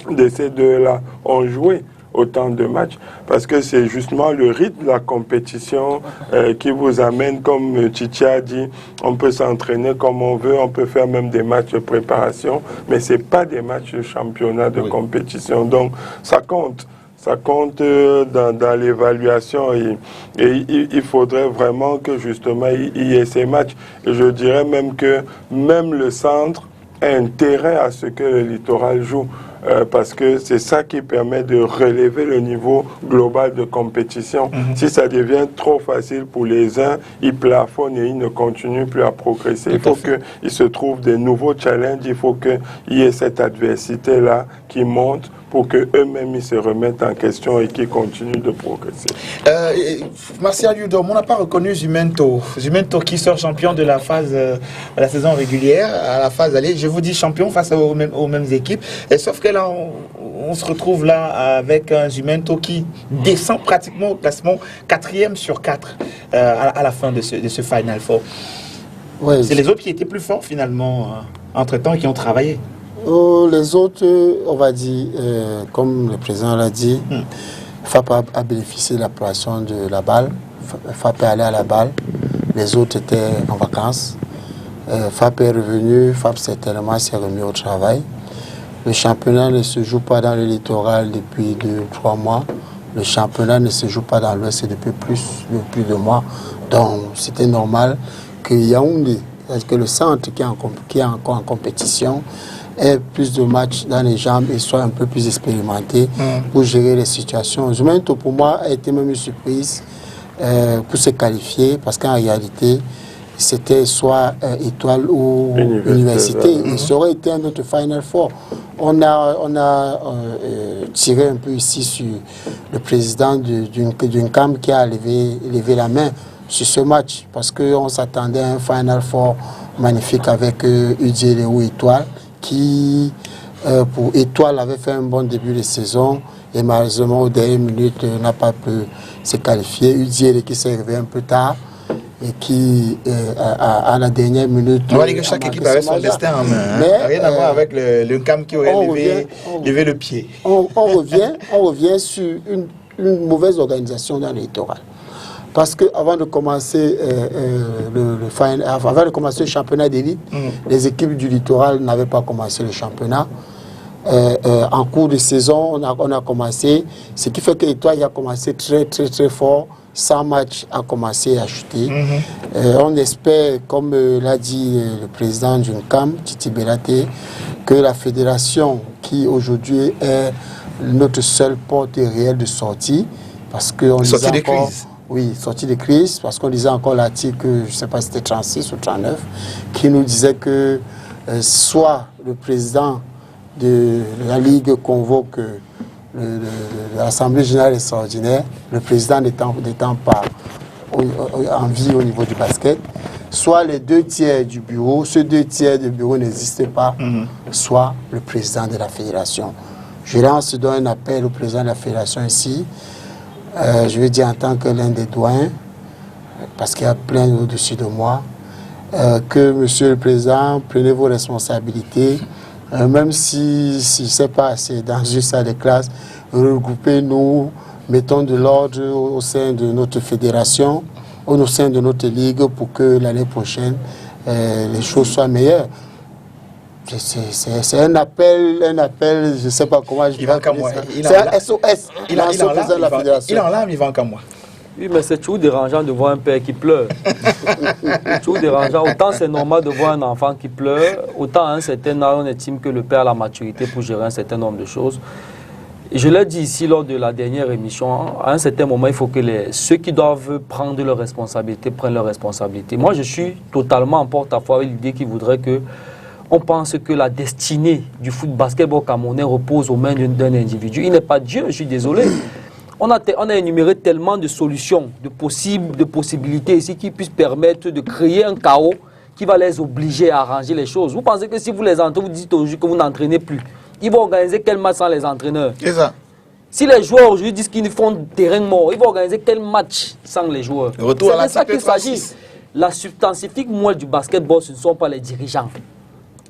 Speaker 6: de ces 2-là ont joué autant de matchs? Parce que c'est justement le rythme de la compétition qui vous amène, comme Titi a dit, on peut s'entraîner comme on veut, on peut faire même des matchs de préparation, mais ce n'est pas des matchs de championnat de compétition. Donc ça compte. Ça compte dans l'évaluation et il faudrait vraiment que justement il y ait ces matchs. Et je dirais même que même le centre a intérêt à ce que le littoral joue. Parce que c'est ça qui permet de relever le niveau global de compétition. Si ça devient trop facile pour les uns, ils plafonnent et ils ne continuent plus à progresser. Il faut qu'ils se trouvent des nouveaux challenges, il faut qu'il y ait cette adversité-là qui monte pour qu'eux-mêmes ils se remettent en question et qu'ils continuent de progresser.
Speaker 2: Martial Yudom, on n'a pas reconnu Zumento. Zumento qui sort champion de la phase la saison régulière, à la phase aller. Je vous dis champion face aux mêmes équipes. Et sauf que là, on se retrouve là avec un Zumento qui descend pratiquement au classement 4e sur 4 à la fin de ce Final Four. Ouais, c'est les autres qui étaient plus forts finalement entre-temps et qui ont travaillé.
Speaker 5: Les autres, on va dire, comme le président l'a dit, FAP a bénéficié de l'approbation de la balle. FAP est allé à la balle. Les autres étaient en vacances. FAP est revenu. FAP certainement s'est remis au travail. Le championnat ne se joue pas dans le littoral depuis 2 ou 3 mois. Le championnat ne se joue pas dans l'Ouest depuis plus de mois. Donc, c'était normal que Yaoundé, que le centre qui est encore en compétition, ait plus de matchs dans les jambes et soit un peu plus expérimenté pour gérer les situations. Zumento, pour moi, a été même une surprise pour se qualifier, parce qu'en réalité, c'était soit Étoile ou Université. Et ça aurait été un autre Final Four. On a tiré un peu ici sur le président d'une CAM qui a levé la main sur ce match, parce qu'on s'attendait à un Final Four magnifique avec UDL ou Étoile, qui, pour Étoile, avait fait un bon début de saison, et malheureusement, aux dernières minutes, n'a pas pu se qualifier. UDL qui s'est réveillé un peu tard, et qui, à la dernière minute...
Speaker 2: On va dire que chaque équipe avait son destin en main. Hein? Rien à voir avec le CAM qui aurait levé le pied.
Speaker 5: On revient sur une mauvaise organisation dans le littoral. Parce qu'avant de commencer avant de commencer le championnat d'élite, les équipes du littoral n'avaient pas commencé le championnat. En cours de saison, on a commencé, ce qui fait que l'Étoile a commencé très fort. 100 matchs a commencé à chuter. On espère, comme l'a dit le président du CAM, Titi Bellaté, que la fédération, qui aujourd'hui est notre seule porte réelle de sortie, parce qu'on disait encore... Crise. Oui, sortie de crise, parce qu'on disait encore l'article, je ne sais pas si c'était 36 ou 39, qui nous disait que soit le président de la Ligue convoque l'Assemblée générale extraordinaire, le président n'étant pas en vie au niveau du basket, soit les 2 tiers du bureau, ce 2 tiers du bureau n'existent pas, soit le président de la fédération. Je lance donc un appel au président de la fédération ici, je veux dire en tant que l'un des doyens, parce qu'il y a plein au-dessus de moi, que monsieur le président, prenez vos responsabilités, même si je ne sais pas, c'est dans une salle de classe, regroupez-nous, mettons de l'ordre au sein de notre fédération, au sein de notre ligue, pour que l'année prochaine, les choses soient meilleures. C'est un appel, je ne sais pas comment je vais appeler ça. C'est un SOS.
Speaker 2: Il en l'a, il va qu'à moi.
Speaker 4: Oui, mais c'est toujours dérangeant de voir un père qui pleure. C'est toujours dérangeant. Autant c'est normal de voir un enfant qui pleure, autant à un certain âge, on estime que le père a la maturité pour gérer un certain nombre de choses. Et je l'ai dit ici lors de la dernière émission, à un certain moment, il faut que ceux qui doivent prendre leurs responsabilités prennent leurs responsabilités. Moi, je suis totalement en porte-à-faux avec l'idée qui voudrait que on pense que la destinée du foot basketball camerounais repose aux mains d'un individu. Il n'est pas Dieu, je suis désolé. On a énuméré tellement de solutions, de possibilités ici qui puissent permettre de créer un chaos qui va les obliger à arranger les choses. Vous pensez que si vous les entraînez, vous dites aujourd'hui que vous n'entraînez plus, ils vont organiser quel match sans les entraîneurs?
Speaker 2: C'est ça.
Speaker 4: Si les joueurs aujourd'hui disent qu'ils font terrain mort, ils vont organiser quel match sans les joueurs? C'est de ça qu'il s'agit. La substantifique moelle du basketball, ce ne sont pas les dirigeants.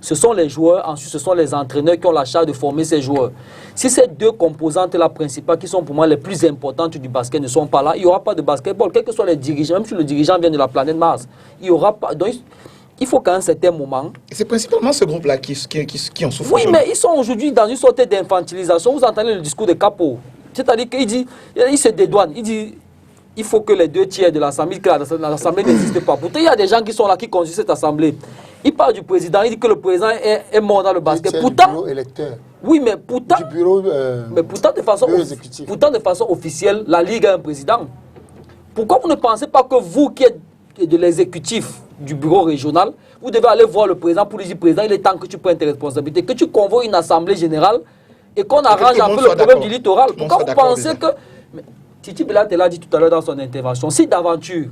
Speaker 4: Ce sont les joueurs, ensuite ce sont les entraîneurs qui ont la charge de former ces joueurs. Si ces 2 composantes-là principales, qui sont pour moi les plus importantes du basket, ne sont pas là, il n'y aura pas de basketball, quels que soient les dirigeants, même si le dirigeant vient de la planète Mars. Il n'y aura pas. Donc, il faut qu'à un certain moment...
Speaker 2: C'est principalement ce groupe-là qui en souffre.
Speaker 4: Oui, mais ils sont aujourd'hui dans une sorte d'infantilisation. Vous entendez le discours de Capo. C'est-à-dire qu'il se dédouane. Il dit... Il faut que les 2 tiers de l'Assemblée, que l'Assemblée n'existe pas. Pourtant, il y a des gens qui sont là, qui conduisent cette Assemblée. Il parle du président, il dit que le président est mort dans le basket. Pourtant,
Speaker 5: du bureau électeur.
Speaker 4: Oui, mais pourtant,
Speaker 5: du bureau,
Speaker 4: mais pourtant, de façon officielle, la Ligue a un président. Pourquoi vous ne pensez pas que vous, qui êtes de l'exécutif du bureau régional, vous devez aller voir le président pour lui dire, président, il est temps que tu prennes tes responsabilités, que tu convoies une Assemblée générale et qu'on arrange un peu le problème du littoral. Pourquoi vous pensez que... Titi Bellaté l'a dit tout à l'heure dans son intervention, si d'aventure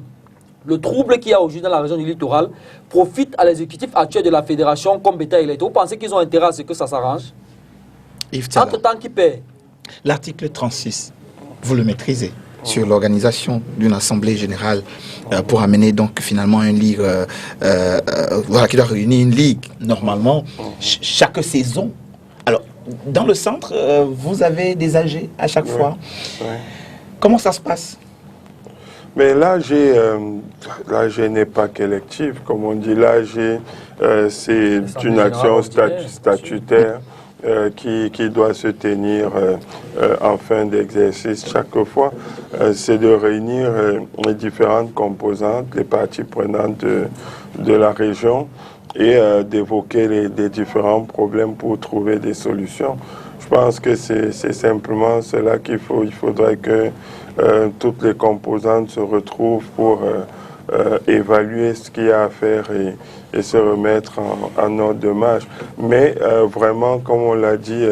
Speaker 4: le trouble qu'il y a aujourd'hui dans la région du littoral profite à l'exécutif actuel de la fédération comme bétail électoral, vous pensez qu'ils ont intérêt à ce que ça s'arrange? Entre-temps, qui paie?
Speaker 2: L'article 36, vous le maîtrisez, sur l'organisation d'une assemblée générale pour amener donc finalement une ligue, voilà, qui doit réunir une ligue normalement chaque saison. Alors, dans le centre, vous avez des AG à chaque fois. Ouais. Comment ça se passe?
Speaker 6: Mais l'AG n'est pas collectif, comme on dit. L'AG, c'est une action statutaire qui doit se tenir en fin d'exercice chaque fois. C'est de réunir les différentes composantes, les parties prenantes de la région et d'évoquer les différents problèmes pour trouver des solutions. Je pense que c'est simplement cela qu'il faut. Il faudrait que toutes les composantes se retrouvent pour évaluer ce qu'il y a à faire et se remettre en ordre de marche. Mais vraiment, comme on l'a dit,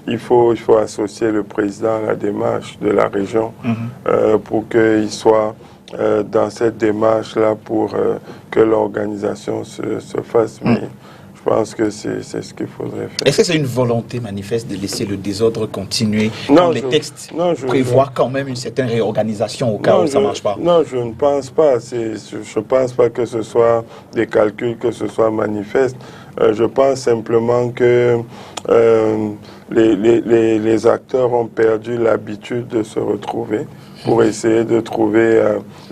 Speaker 6: il faut associer le président à la démarche de la région pour qu'il soit dans cette démarche-là pour que l'organisation se fasse. Mais je pense que c'est ce qu'il faudrait faire.
Speaker 2: Est-ce que c'est une volonté manifeste de laisser le désordre continuer quand les textes prévoient quand même une certaine réorganisation au cas où ça ne marche pas?
Speaker 6: Non, je ne pense pas. Je ne pense pas que ce soit des calculs, que ce soit manifeste. Je pense simplement que les acteurs ont perdu l'habitude de se retrouver pour essayer de trouver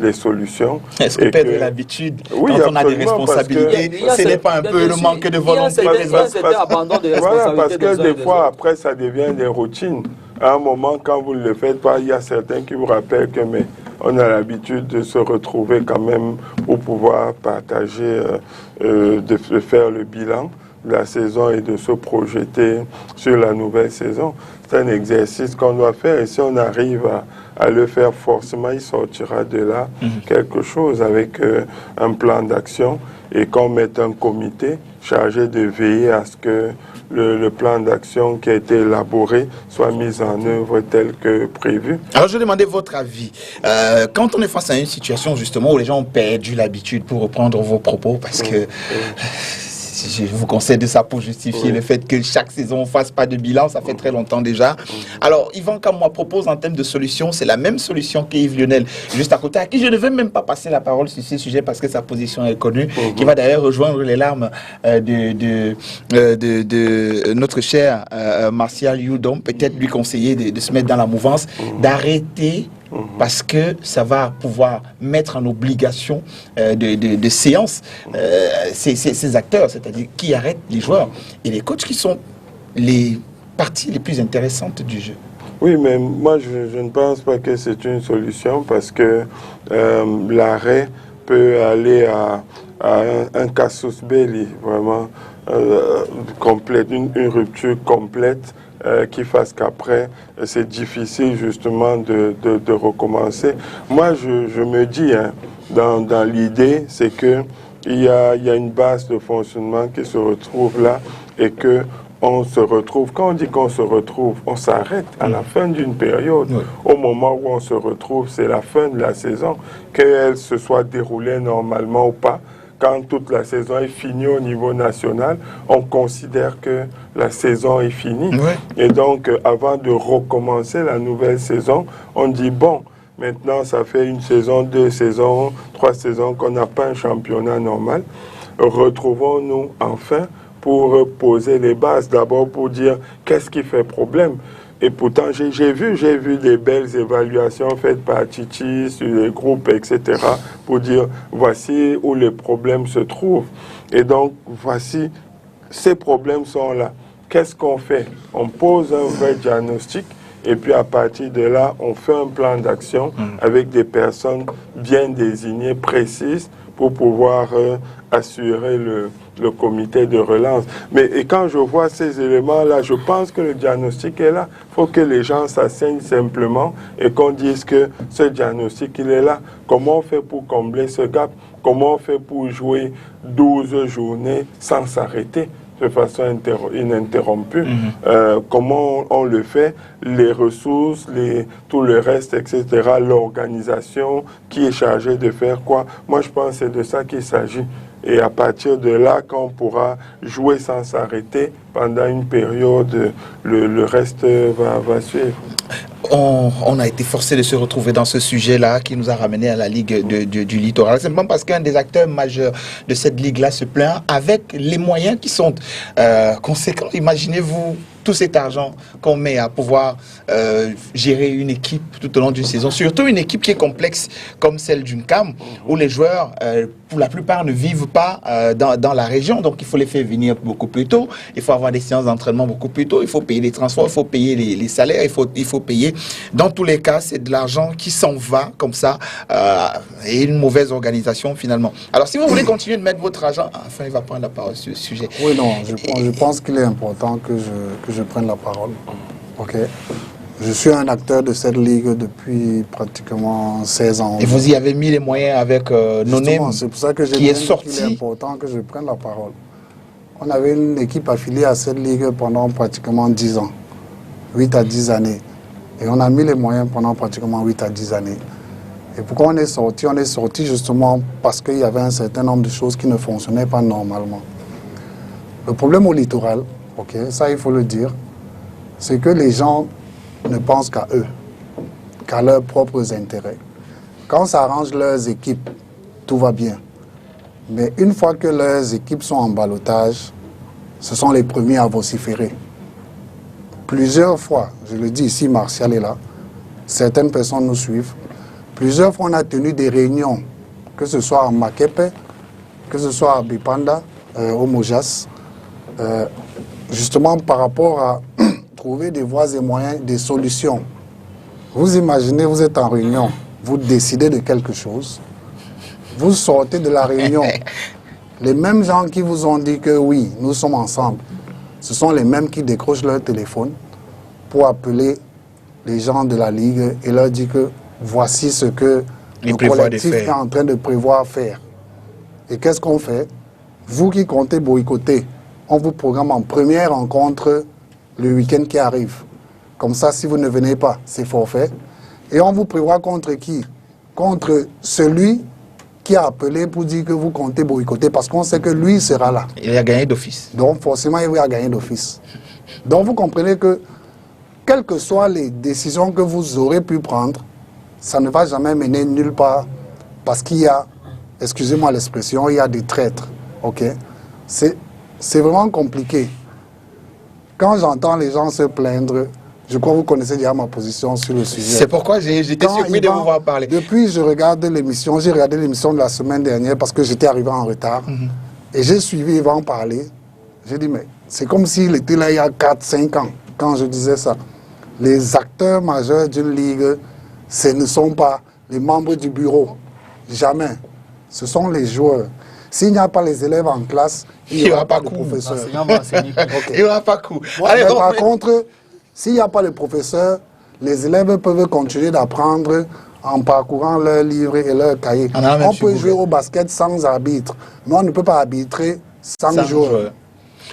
Speaker 6: les solutions.
Speaker 2: Est-ce que perdre l'habitude quand on a des responsabilités, ce n'est pas un peu le manque de volonté?
Speaker 6: Voilà, parce que des fois, après, ça devient des routines. À un moment, quand vous ne le faites pas, il y a certains qui vous rappellent que mais on a l'habitude de se retrouver quand même pour pouvoir partager, de faire le bilan de la saison et de se projeter sur la nouvelle saison. C'est un exercice qu'on doit faire et si on arrive à le faire, forcément, il sortira de là quelque chose avec un plan d'action et qu'on mette un comité chargé de veiller à ce que le plan d'action qui a été élaboré soit mis en œuvre tel que prévu.
Speaker 2: Alors, je demandais votre avis. Quand on est face à une situation, justement, où les gens ont perdu l'habitude, pour reprendre vos propos, parce que je vous conseille de ça pour justifier le fait que chaque saison on ne fasse pas de bilan, ça fait très longtemps déjà. Alors, Yvan Kamwa propose en termes de solution, c'est la même solution qu'Yves Lionel, juste à côté, à qui je ne vais même pas passer la parole sur ce sujet parce que sa position est connue, qui va d'ailleurs rejoindre les larmes de notre cher Martial Youdom, peut-être lui conseiller de se mettre dans la mouvance, d'arrêter parce que ça va pouvoir mettre en obligation de séance ces acteurs, c'est-à-dire qui arrêtent les joueurs et les coachs qui sont les parties les plus intéressantes du jeu.
Speaker 6: Oui, mais moi je ne pense pas que c'est une solution parce que l'arrêt peut aller à un casus belli, vraiment complète, une rupture complète. Qui fasse qu'après, c'est difficile justement de recommencer. Moi, je me dis, hein, dans l'idée, c'est qu'il y a une base de fonctionnement qui se retrouve là et que on se retrouve. Quand on dit qu'on se retrouve, on s'arrête à la fin d'une période. Au moment où on se retrouve, c'est la fin de la saison. Qu'elle se soit déroulée normalement ou pas, quand toute la saison est finie au niveau national, on considère que la saison est finie. Et donc, avant de recommencer la nouvelle saison, on dit, bon, maintenant, ça fait une saison, 2 saisons, 3 saisons qu'on n'a pas un championnat normal. Retrouvons-nous enfin pour poser les bases. D'abord pour dire, qu'est-ce qui fait problème ? Et pourtant, j'ai vu des belles évaluations faites par Titi sur les groupes, etc., pour dire, voici où les problèmes se trouvent. Et donc, voici, ces problèmes sont là. Qu'est-ce qu'on fait? On pose un vrai diagnostic, et puis à partir de là, on fait un plan d'action avec des personnes bien désignées, précises, pour pouvoir assurer le comité de relance. Et quand je vois ces éléments-là, je pense que le diagnostic est là. Il faut que les gens s'asseignent simplement et qu'on dise que ce diagnostic, il est là. Comment on fait pour combler ce gap? Comment on fait pour jouer 12 journées sans s'arrêter de façon ininterrompue? Comment on le fait? Les ressources, tout le reste, etc. L'organisation qui est chargée de faire quoi? Moi, je pense que c'est de ça qu'il s'agit. Et à partir de là, quand on pourra jouer sans s'arrêter pendant une période, le reste va suivre.
Speaker 2: On a été forcé de se retrouver dans ce sujet-là qui nous a ramené à la Ligue du Littoral. Simplement parce qu'un des acteurs majeurs de cette Ligue-là se plaint avec les moyens qui sont conséquents. Imaginez-vous tout cet argent qu'on met à pouvoir gérer une équipe tout au long d'une saison, surtout une équipe qui est complexe comme celle d'une CAM, où les joueurs, pour la plupart, ne vivent pas dans la région, donc il faut les faire venir beaucoup plus tôt, il faut avoir des séances d'entraînement beaucoup plus tôt, il faut payer les transports, il faut payer les salaires, il faut payer. Dans tous les cas, c'est de l'argent qui s'en va comme ça, et une mauvaise organisation finalement. Alors si vous voulez continuer de mettre votre argent, enfin il va prendre la parole sur ce sujet.
Speaker 3: Oui, non, je pense qu'il est important que que je prenne la parole. Ok. Je suis un acteur de cette ligue depuis pratiquement 16 ans.
Speaker 2: Et vous y avez mis les moyens avec Nonem,
Speaker 3: c'est pour ça que
Speaker 2: qui est sorti.
Speaker 3: Il est important que je prenne la parole. On avait une équipe affiliée à cette ligue pendant pratiquement 10 ans, 8 à 10 années. Et on a mis les moyens pendant pratiquement 8 à 10 années. Et pourquoi on est sorti? On est sorti justement parce qu'il y avait un certain nombre de choses qui ne fonctionnaient pas normalement. Le problème au littoral, ok, ça il faut le dire, c'est que les gens ne pensent qu'à eux, qu'à leurs propres intérêts. Quand ça arrange leurs équipes, tout va bien. Mais une fois que leurs équipes sont en ballottage, ce sont les premiers à vociférer. Plusieurs fois, je le dis ici, Martial est là, certaines personnes nous suivent. Plusieurs fois, on a tenu des réunions, que ce soit à Makepe, que ce soit à Bipanda, au Mojas, justement par rapport à trouver des voies et moyens, des solutions. Vous imaginez, vous êtes en réunion, vous décidez de quelque chose, vous sortez de la réunion, les mêmes gens qui vous ont dit que oui, nous sommes ensemble, ce sont les mêmes qui décrochent leur téléphone pour appeler les gens de la Ligue et leur dire que voici ce que le collectif est en train de prévoir faire. Et qu'est-ce qu'on fait? Vous qui comptez boycotter, on vous programme en première rencontre le week-end qui arrive. Comme ça, si vous ne venez pas, c'est forfait. Et on vous prévoit contre qui? Contre celui qui a appelé pour dire que vous comptez boycotter, parce qu'on sait que lui sera là.
Speaker 2: Il a gagné d'office.
Speaker 3: Donc forcément, il va gagner d'office. Donc vous comprenez que, quelles que soient les décisions que vous aurez pu prendre, ça ne va jamais mener nulle part, parce qu'il y a, excusez-moi l'expression, il y a des traîtres. Ok? C'est vraiment compliqué. Quand j'entends les gens se plaindre, je crois que vous connaissez déjà ma position sur le sujet.
Speaker 2: C'est pourquoi j'étais surpris de vous voir parler.
Speaker 3: Depuis, je regarde l'émission, j'ai regardé l'émission de la semaine dernière parce que j'étais arrivé en retard. Et j'ai suivi Yvan parler. J'ai dit, mais c'est comme s'il était là il y a 4-5 ans, quand je disais ça. Les acteurs majeurs d'une ligue, ce ne sont pas les membres du bureau. Jamais. Ce sont les joueurs. S'il n'y a pas les élèves en classe, il n'y aura pas de professeur.
Speaker 2: Il n'y aura pas de coup.
Speaker 3: Par contre, s'il n'y a pas de professeur, les élèves peuvent continuer d'apprendre en parcourant leurs livres et leurs cahiers. On peut jouer au basket sans arbitre, mais on ne peut pas arbitrer sans joueur.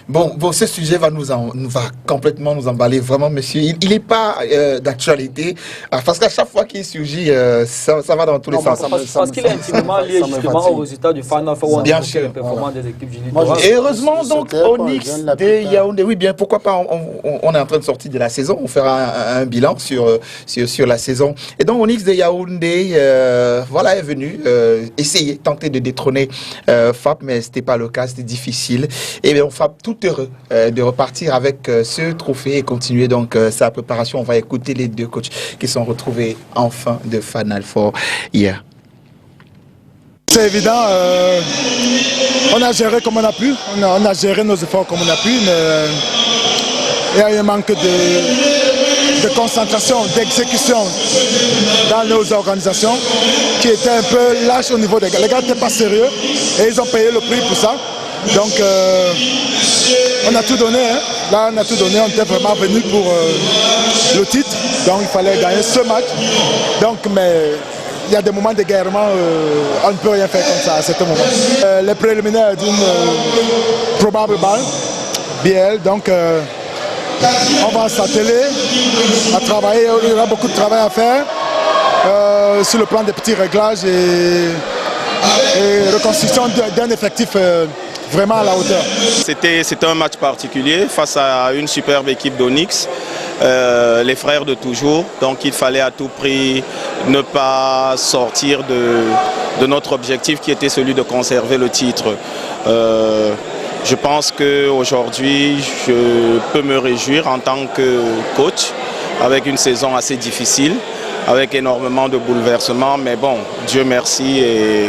Speaker 2: Bon, ce sujet va va complètement nous emballer, vraiment, monsieur. Il n'est pas d'actualité, parce qu'à chaque fois qu'il surgit, ça va dans tous les sens.
Speaker 4: Parce qu'il est intimement lié justement au résultat du Final Four,
Speaker 2: bien sûr,
Speaker 4: les performances des équipes du littoral.
Speaker 2: Et heureusement, donc, Onyx de Yaoundé, oui, bien, pourquoi pas, on est en train de sortir de la saison, on fera un bilan sur la saison. Et donc, Onyx de Yaoundé, voilà, est venu essayer, tenter de détrôner FAP, mais ce n'était pas le cas, c'était difficile. Et bien, FAP, tout heureux de repartir avec ce trophée et continuer donc sa préparation. On va écouter les deux coachs qui sont retrouvés en fin de Final Four hier.
Speaker 8: C'est évident, on a géré comme on a pu, on a géré nos efforts comme on a pu, mais il y a eu un manque de concentration, d'exécution dans nos organisations qui était un peu lâche au niveau des gars. Les gars n'étaient pas sérieux et ils ont payé le prix pour ça. Donc on a tout donné, hein. Là on a tout donné, on était vraiment venu pour le titre, donc il fallait gagner ce match. Donc mais il y a des moments d'égarement, on ne peut rien faire comme ça à certains moments. Les préliminaires d'une probable balle, BL, donc on va s'atteler à travailler, il y aura beaucoup de travail à faire sur le plan des petits réglages et reconstruction d'un effectif vraiment à la hauteur.
Speaker 9: C'était un match particulier face à une superbe équipe d'Onyx, les frères de toujours, donc il fallait à tout prix ne pas sortir de notre objectif qui était celui de conserver le titre. Je pense qu'aujourd'hui, je peux me réjouir en tant que coach, avec une saison assez difficile, avec énormément de bouleversements, mais bon, Dieu merci et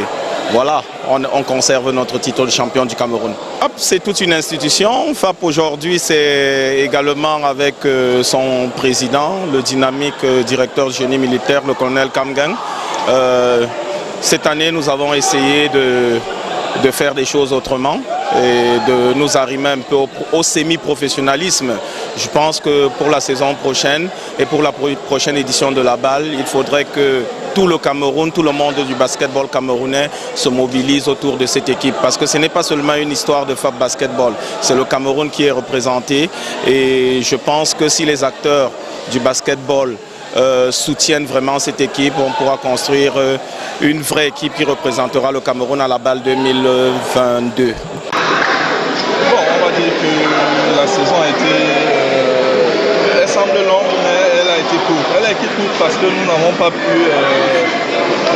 Speaker 9: voilà, on conserve notre titre de champion du Cameroun. FAP, c'est toute une institution. FAP aujourd'hui, c'est également avec son président, le dynamique directeur du génie militaire, le colonel Kamgang. Cette année, nous avons essayé de faire des choses autrement. et de nous arrimer un peu au semi-professionnalisme. Je pense que pour la saison prochaine et pour la prochaine édition de la balle, il faudrait que tout le Cameroun, tout le monde du basketball camerounais se mobilise autour de cette équipe. Parce que ce n'est pas seulement une histoire de FAP Basketball, c'est le Cameroun qui est représenté. Et je pense que si les acteurs du basketball soutiennent vraiment cette équipe, on pourra construire une vraie équipe qui représentera le Cameroun à la balle 2022.
Speaker 10: Bon, on va dire que la saison a été, elle semble longue, mais elle a été courte. Elle a été courte parce que nous n'avons pas pu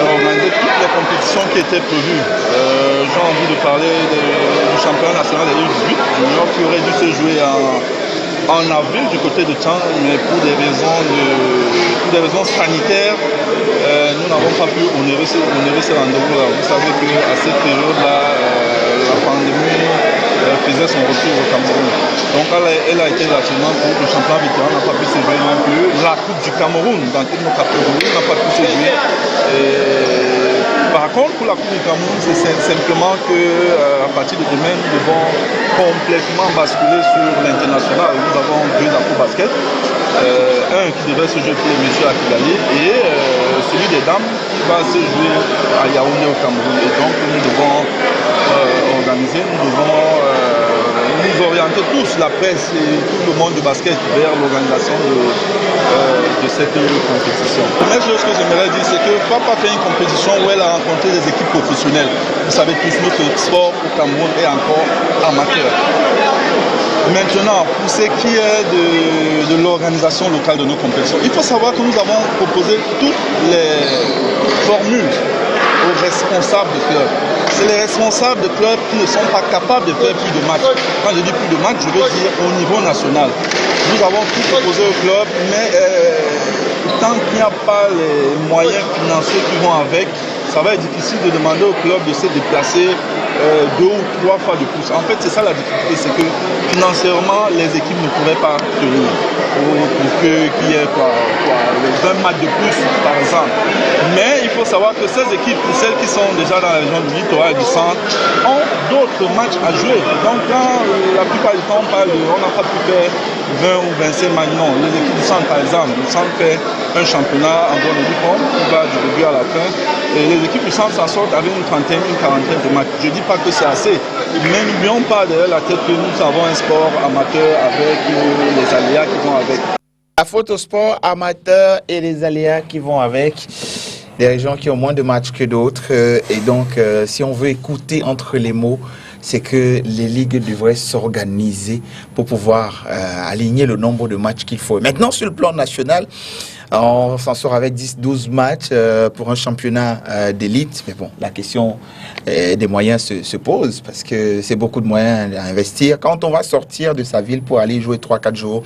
Speaker 10: organiser toutes les compétitions qui étaient prévues. J'ai envie de parler du championnat national des U18 junior qui aurait dû se jouer en avril du côté de Tchang, mais pour des raisons sanitaires, nous n'avons pas pu honorer ce rendez-vous-là. Vous savez qu'à cette période-là, la pandémie faisait son retour au Cameroun. Donc elle a été relativement courte. Le championnat vétéran n'a pas pu se jouer non plus. La Coupe du Cameroun, dans toutes nos catégories, n'a pas pu se jouer. Par contre, pour la Coupe du Cameroun, c'est simplement qu'à partir de demain, nous devons complètement basculer sur l'international. Nous avons 2 Afro-Basket. Un qui devrait se jouer pour les messieurs à Kigali et celui des dames qui va se jouer à Yaoundé au Cameroun. Et donc nous devons organiser, nous devons nous orienter tous, la presse et tout le monde du basket, vers l'organisation de cette compétition. La première chose que j'aimerais dire, c'est que FAP a fait une compétition où elle a rencontré des équipes professionnelles. Vous savez tous, notre sport au Cameroun est encore amateur. Maintenant, pour ce qui est de l'organisation locale de nos compétitions, il faut savoir que nous avons proposé toutes les formules aux responsables de clubs. C'est les responsables de clubs qui ne sont pas capables de faire plus de matchs. Quand je dis plus de matchs, je veux dire au niveau national. Nous avons tout proposé aux clubs, mais tant qu'il n'y a pas les moyens financiers qui vont avec, ça va être difficile de demander aux clubs de se déplacer 2 ou 3 fois de plus. En fait, c'est ça la difficulté, c'est que financièrement, les équipes ne pourraient pas tenir. Pour qu'il y ait les 20 matchs de plus, par exemple. Mais il faut savoir que ces équipes, pour celles qui sont déjà dans la région du littoral et du centre, ont d'autres matchs à jouer. Donc, quand la plupart du temps, on n'a pas pu faire 20 ou 25 matchs. Non, les équipes du centre, par exemple, le centre fait un championnat en zone de uniforme qui va du début à la fin. Et les équipes du centre s'en sortent avec une trentaine, une quarantaine de matchs. Je ne dis pas que c'est assez, mais n'oublions pas derrière la tête que nous avons un sport amateur avec les aléas qui vont avec.
Speaker 2: La faute au sport amateur et les aléas qui vont avec. Des régions qui ont moins de matchs que d'autres. Et donc, si on veut écouter entre les mots, c'est que les ligues devraient s'organiser pour pouvoir aligner le nombre de matchs qu'il faut. Maintenant, sur le plan national, on s'en sort avec 10-12 matchs pour un championnat d'élite. Mais bon, la question des moyens se pose parce que c'est beaucoup de moyens à investir. Quand on va sortir de sa ville pour aller jouer 3-4 jours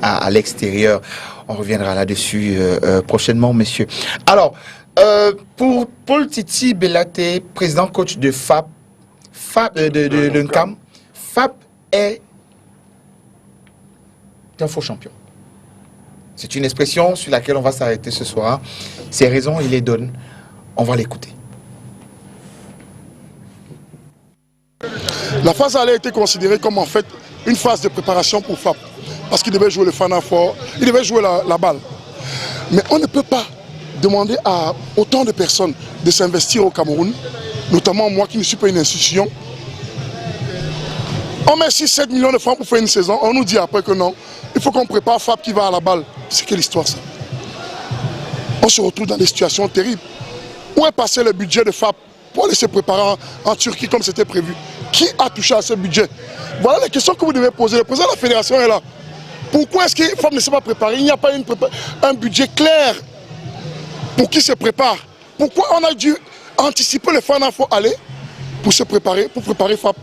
Speaker 2: à l'extérieur, on reviendra là-dessus prochainement, messieurs. Alors, pour Paul Titi Belaté, président coach de FAP, de l'UNCAM, FAP est un faux champion. C'est une expression sur laquelle on va s'arrêter ce soir. Ses raisons, il les donne. On va l'écouter.
Speaker 8: La phase allait été considérée comme en fait une phase de préparation pour FAP. Parce qu'il devait jouer le Fana Fort, il devait jouer la balle. Mais on ne peut pas demander à autant de personnes de s'investir au Cameroun, notamment moi qui ne suis pas une institution. On met 6-7 millions de francs pour faire une saison, on nous dit après que non, il faut qu'on prépare FAP qui va à la balle. C'est quelle histoire ça? On se retrouve dans des situations terribles. Où est passé le budget de FAP pour aller se préparer en Turquie comme c'était prévu? Qui a touché à ce budget? Voilà les questions que vous devez poser. Le président de la fédération est là. Pourquoi est-ce que FAP ne s'est pas préparé? Il n'y a pas un budget clair pour qui se prépare. Pourquoi on a dû anticiper le Fana Fort aller pour se préparer, pour préparer FAP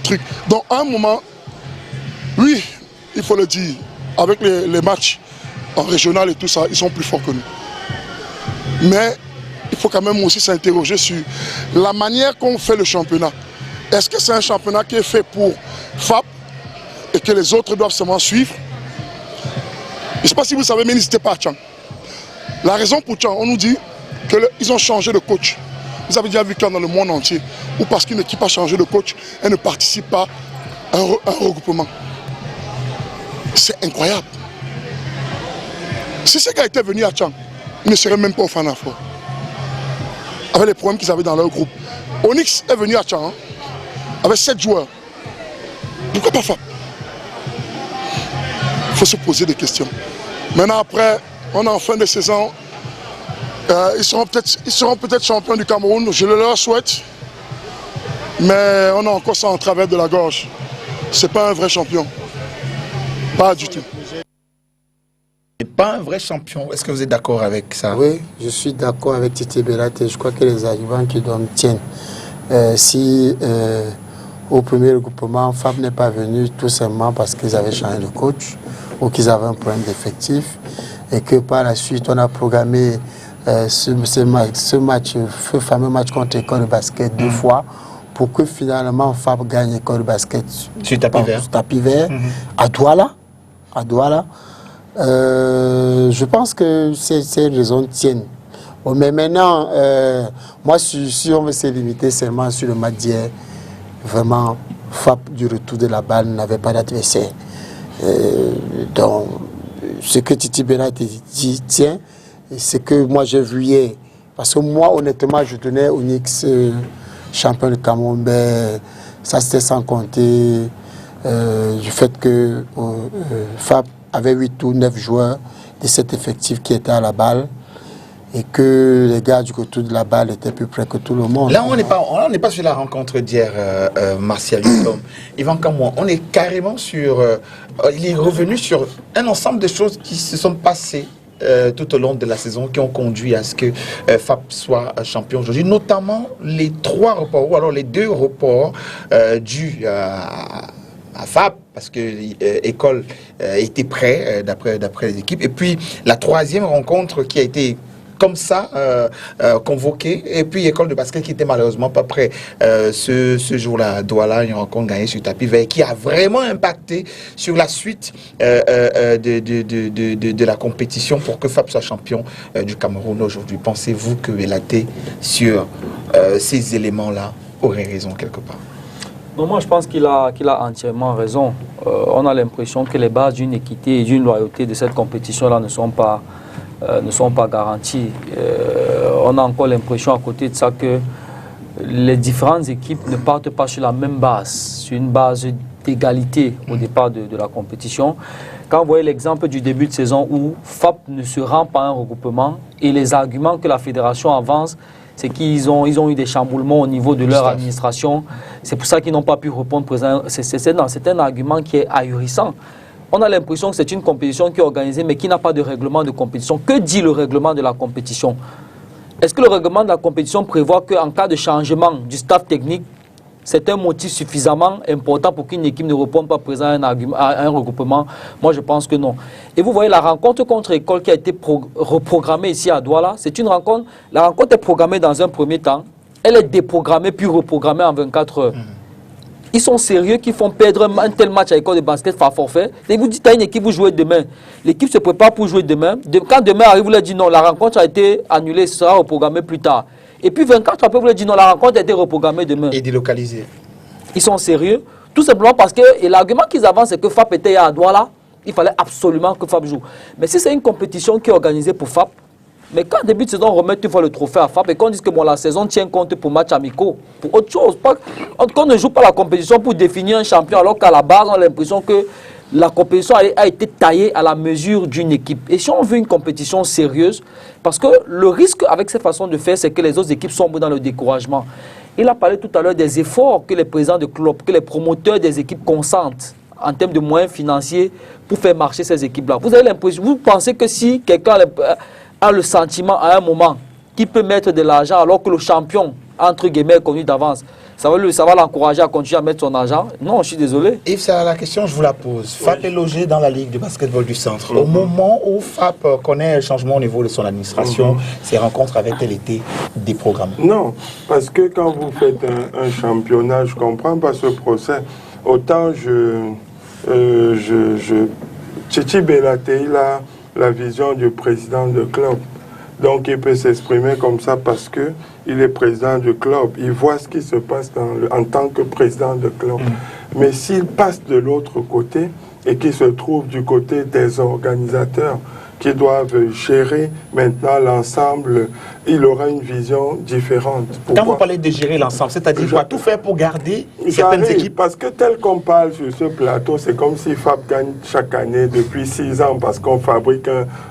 Speaker 8: truc. Donc à un moment, oui, il faut le dire, avec les matchs en régional et tout ça, ils sont plus forts que nous. Mais il faut quand même aussi s'interroger sur la manière qu'on fait le championnat. Est-ce que c'est un championnat qui est fait pour FAP et que les autres doivent seulement suivre? Je ne sais pas si vous savez, mais n'hésitez pas à Tchang. La raison pour Tchang, on nous dit qu'ils ont changé de coach. Vous avez déjà vu qu'il y a dans le monde entier où parce qu'une équipe a changé de coach, elle ne participe pas à un regroupement. C'est incroyable. Si ce gars était venu à Tchang, il ne serait même pas au Final Four. Avec les problèmes qu'ils avaient dans leur groupe. Onyx est venu à Tchang hein, avec 7 joueurs. Pourquoi pas Fab? Il faut se poser des questions. Maintenant après, on est en fin de saison. Ils seront peut-être champions du Cameroun, je le leur souhaite. Mais on a encore ça en travers de la gorge. C'est pas un vrai champion. Pas du tout.
Speaker 2: Pas un vrai champion. Est-ce que vous êtes d'accord avec ça?
Speaker 5: Oui, je suis d'accord avec Titi Belaté. Je crois que les arguments qui donnent tiennent. Si au premier regroupement, Fab n'est pas venu tout simplement parce qu'ils avaient changé de coach ou qu'ils avaient un problème d'effectif et que par la suite, on a programmé ce fameux match contre École de basket 2 fois pour que finalement Fab gagne École de basket
Speaker 2: sur
Speaker 5: tapis vert à Douala. Je pense que ces raisons tiennent. Bon, mais maintenant, moi, si on veut se limiter seulement sur le match d'hier, vraiment, Fab du retour de la balle n'avait pas d'adversaire. Donc, ce que Titi Bernard dit tient, c'est que moi j'ai vu hier. Parce que moi, honnêtement, je tenais Onyx champion de Cameroun. Ça, c'était sans compter du fait que Fab avait 8 ou 9 joueurs de cet effectif qui étaient à la balle et que les gars du côté de la balle étaient plus près que tout le monde.
Speaker 2: Là, on n'est pas sur la rencontre d'hier, Martial. Yvan Kamouan, on est carrément sur... il est revenu sur un ensemble de choses qui se sont passées tout au long de la saison qui ont conduit à ce que Fab soit champion aujourd'hui, notamment les 3 reports, ou alors les 2 reports dus à Fab, parce que l'école était prêt d'après les équipes. Et puis la 3e rencontre qui a été comme ça convoquée, et puis école de basket qui était malheureusement pas prêt ce jour-là à Douala, une rencontre gagnée sur tapis vert qui a vraiment impacté sur la suite de la compétition pour que Fab soit champion du Cameroun aujourd'hui. Pensez-vous que Belaté sur ces éléments-là aurait raison quelque part?
Speaker 4: Non, moi je pense qu'il a entièrement raison. On a l'impression que les bases d'une équité et d'une loyauté de cette compétition-là ne sont pas garanties. On a encore l'impression à côté de ça que les différentes équipes ne partent pas sur la même base, sur une base d'égalité au départ de la compétition. Quand vous voyez l'exemple du début de saison où Fab ne se rend pas à un regroupement et les arguments que la fédération avance, c'est qu'ils ont eu des chamboulements au niveau de leur administration. C'est pour ça qu'ils n'ont pas pu répondre présent. C'est un argument qui est ahurissant. On a l'impression que c'est une compétition qui est organisée, mais qui n'a pas de règlement de compétition. Que dit le règlement de la compétition? Est-ce que le règlement de la compétition prévoit qu'en cas de changement du staff technique, c'est un motif suffisamment important pour qu'une équipe ne réponde pas présent à un regroupement? Moi, je pense que non. Et vous voyez, la rencontre contre École qui a été reprogrammée ici à Douala, c'est une rencontre, la rencontre est programmée dans un premier temps, elle est déprogrammée puis reprogrammée en 24 heures. Ils sont sérieux qui font perdre un tel match à École de basket par forfait. Et vous dites à une équipe, vous jouez demain. L'équipe se prépare pour jouer demain. Quand demain arrive, vous leur dites non, la rencontre a été annulée, ce sera reprogrammée plus tard. Et puis 24 après, vous leur dites non, la rencontre a été reprogrammée demain.
Speaker 2: Et délocalisée.
Speaker 4: Ils sont sérieux, tout simplement parce que l'argument qu'ils avancent, c'est que Fab était à Douala. Il fallait absolument que Fab joue. Mais si c'est une compétition qui est organisée pour Fab, mais quand début de saison, on remet une fois le trophée à Fab et qu'on dise que bon, la saison tient compte pour matchs amicaux, pour autre chose. Qu'on ne joue pas la compétition pour définir un champion, alors qu'à la base, on a l'impression que la compétition a été taillée à la mesure d'une équipe. Et si on veut une compétition sérieuse, parce que le risque avec cette façon de faire, c'est que les autres équipes sombrent dans le découragement. Il a parlé tout à l'heure des efforts que les présidents de clubs, que les promoteurs des équipes consentent en termes de moyens financiers pour faire marcher ces équipes-là. Vous avez l'impression, vous pensez que si quelqu'un a le sentiment à un moment qu'il peut mettre de l'argent alors que le champion, entre guillemets, est connu d'avance, ça va l'encourager à continuer à mettre son argent? Non, je suis désolé.
Speaker 2: Yves, c'est la question, je vous la pose. Fab est logé dans la Ligue de basketball du Centre. Au moment où Fab connaît un changement au niveau de son administration, ses rencontres avaient-elles été déprogrammées?
Speaker 6: Non, parce que quand vous faites un championnat, je ne comprends pas ce procès. Autant Titi Belaté, il a la vision du président de club. Donc il peut s'exprimer comme ça parce que il est président du club. Il voit ce qui se passe en tant que président de club. Mais s'il passe de l'autre côté et qu'il se trouve du côté des organisateurs qui doivent gérer maintenant l'ensemble, il aura une vision différente.
Speaker 2: Quand vous parlez de gérer l'ensemble, c'est-à-dire quoi? Tout faire pour garder certaines équipes?
Speaker 6: Parce que tel qu'on parle sur ce plateau, c'est comme si FAP gagne chaque année depuis 6 ans parce qu'on fabrique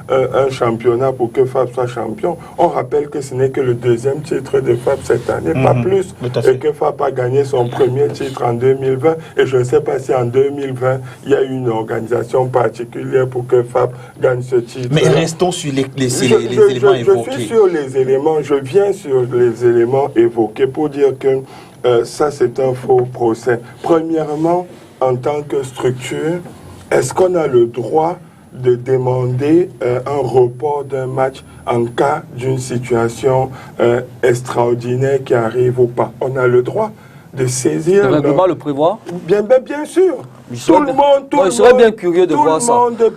Speaker 6: un championnat pour que FAP soit champion. On rappelle que ce n'est que le 2e titre de FAP cette année, pas plus, et que FAP a gagné son premier titre en 2020. Et je ne sais pas si en 2020, il y a une organisation particulière pour que FAP gagne ce titre.
Speaker 2: Mais restons sur les éléments évoqués.
Speaker 6: Je suis sur les éléments, je viens sur les éléments évoqués pour dire que ça c'est un faux procès. Premièrement, en tant que structure, est-ce qu'on a le droit de demander un report d'un match en cas d'une situation extraordinaire qui arrive ou pas? On a le droit de saisir...
Speaker 4: Le règlement le prévoit?
Speaker 6: Bien sûr. Tout le monde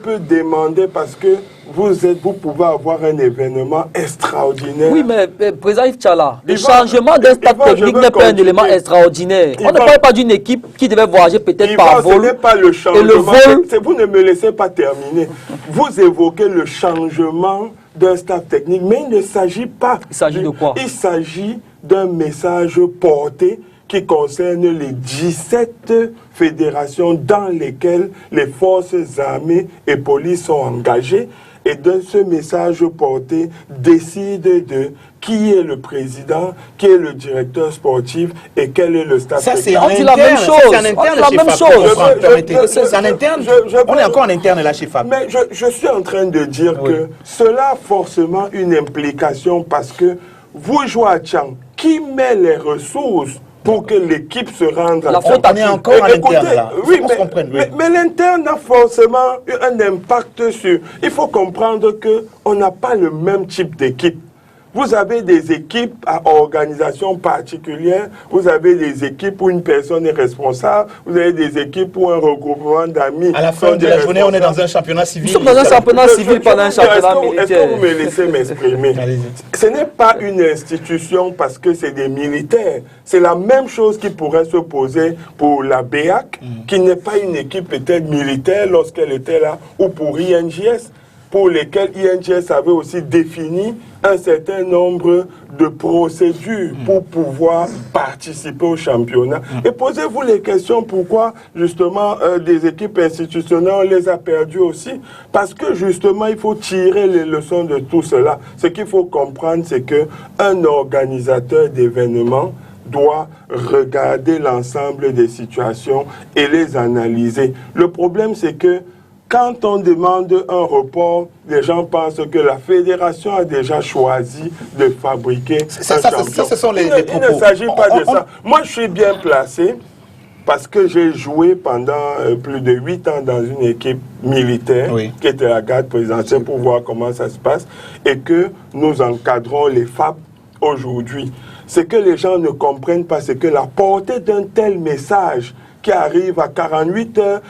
Speaker 6: peut demander parce que vous pouvez avoir un événement extraordinaire.
Speaker 4: Oui, mais président Yves Tchala, le changement d'un stade technique n'est pas un élément extraordinaire. On ne parle pas d'une équipe qui devait voyager peut-être par vol.
Speaker 6: Ce n'est pas le changement.
Speaker 4: Et le vol...
Speaker 6: Vous ne me laissez pas terminer. Vous évoquez le changement d'un stade technique, mais il ne s'agit pas...
Speaker 4: Il s'agit de quoi?
Speaker 6: Il s'agit d'un message porté qui concerne les 17 fédérations dans lesquelles les forces armées et police sont engagées. Et de ce message porté décide de qui est le président, qui est le directeur sportif et quel est le staff.
Speaker 2: Ça, c'est
Speaker 4: la même chose.
Speaker 2: C'est en interne C'est en interne. On est encore en interne là chez FAP.
Speaker 6: Mais je suis en train de dire que cela a forcément une implication parce que vous jouez à Tchang, qui met les ressources pour que l'équipe se rende à
Speaker 2: Tchang? On est encore en interne là.
Speaker 6: Oui, mais l'interne a forcément un impact sur... Il faut comprendre qu'on n'a pas le même type d'équipe. Vous avez des équipes à organisation particulière, vous avez des équipes où une personne est responsable, vous avez des équipes où un regroupement d'amis...
Speaker 2: À la fin de la journée, on est dans un championnat civil.
Speaker 4: Nous sommes dans un championnat civil, pas dans un championnat militaire.
Speaker 6: Est-ce que vous me laissez m'exprimer? Ce n'est pas une institution parce que c'est des militaires. C'est la même chose qui pourrait se poser pour la BEAC, qui n'est pas une équipe peut-être militaire lorsqu'elle était là, ou pour INJS, pour lesquels INJS avait aussi défini un certain nombre de procédures pour pouvoir participer au championnat. Et posez-vous les questions pourquoi justement des équipes institutionnelles, on les a perdues aussi. Parce que justement, il faut tirer les leçons de tout cela. Ce qu'il faut comprendre, c'est qu'un organisateur d'événements doit regarder l'ensemble des situations et les analyser. Le problème, c'est que quand on demande un report, les gens pensent que la fédération a déjà choisi de fabriquer un champion.
Speaker 2: Ce sont les propos.
Speaker 6: Il ne s'agit pas de ça. Moi, je suis bien placé parce que j'ai joué pendant plus de 8 ans dans une équipe militaire qui était la garde présidentielle pour voir comment ça se passe et que nous encadrons les FAP aujourd'hui. Ce que les gens ne comprennent pas, c'est que la portée d'un tel message qui arrive à 48 heures,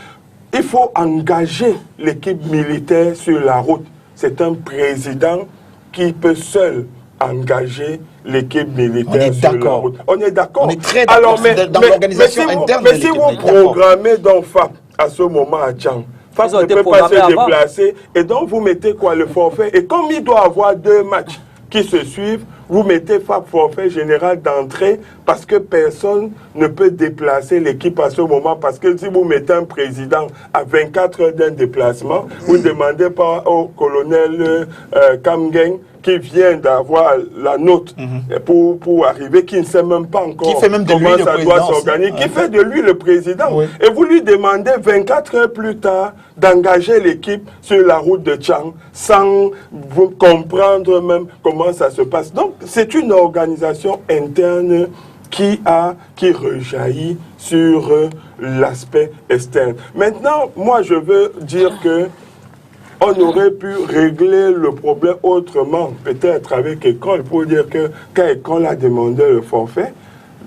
Speaker 6: il faut engager l'équipe militaire sur la route. C'est un président qui peut seul engager l'équipe militaire sur la route. On est d'accord.
Speaker 2: On est très d'accord dans l'organisation interne.
Speaker 6: Mais si vous programmez donc FAP à ce moment à Tchang, FAP ne peut pas se déplacer. Et donc vous mettez quoi? Le forfait. Et comme il doit avoir 2 matchs qui se suivent, vous mettez FAP forfait général d'entrée parce que personne ne peut déplacer l'équipe à ce moment. Parce que si vous mettez un président à 24 heures d'un déplacement, vous ne demandez pas au colonel Kamgeng qui vient d'avoir la note pour arriver, qui ne sait même pas encore comment ça doit s'organiser, qui fait de lui le président. Et vous lui demandez 24 heures plus tard d'engager l'équipe sur la route de Tchang sans vous comprendre même comment ça se passe. Donc, c'est une organisation interne qui rejaillit sur l'aspect externe. Maintenant, moi, je veux dire que on aurait pu régler le problème autrement, peut-être avec École, pour dire que quand École a demandé le forfait,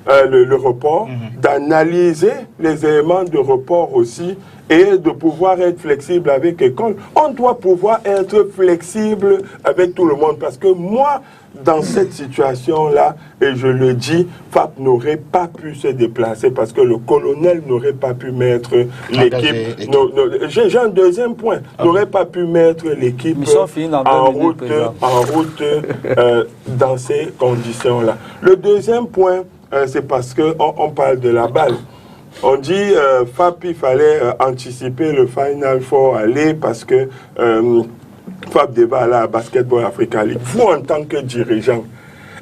Speaker 6: le report, d'analyser les éléments de report aussi et de pouvoir être flexible avec l'école. On doit pouvoir être flexible avec tout le monde parce que moi, dans cette situation-là, et je le dis, FAP n'aurait pas pu se déplacer parce que le colonel n'aurait pas pu mettre l'équipe. J'ai un deuxième point. N'aurait pas pu mettre l'équipe en route dans ces conditions-là. Le deuxième point, c'est parce qu'on parle de la balle. On dit FAP, il fallait anticiper le Final Four aller parce que FAP devait aller à Basketball Africa League. Vous, en tant que dirigeant,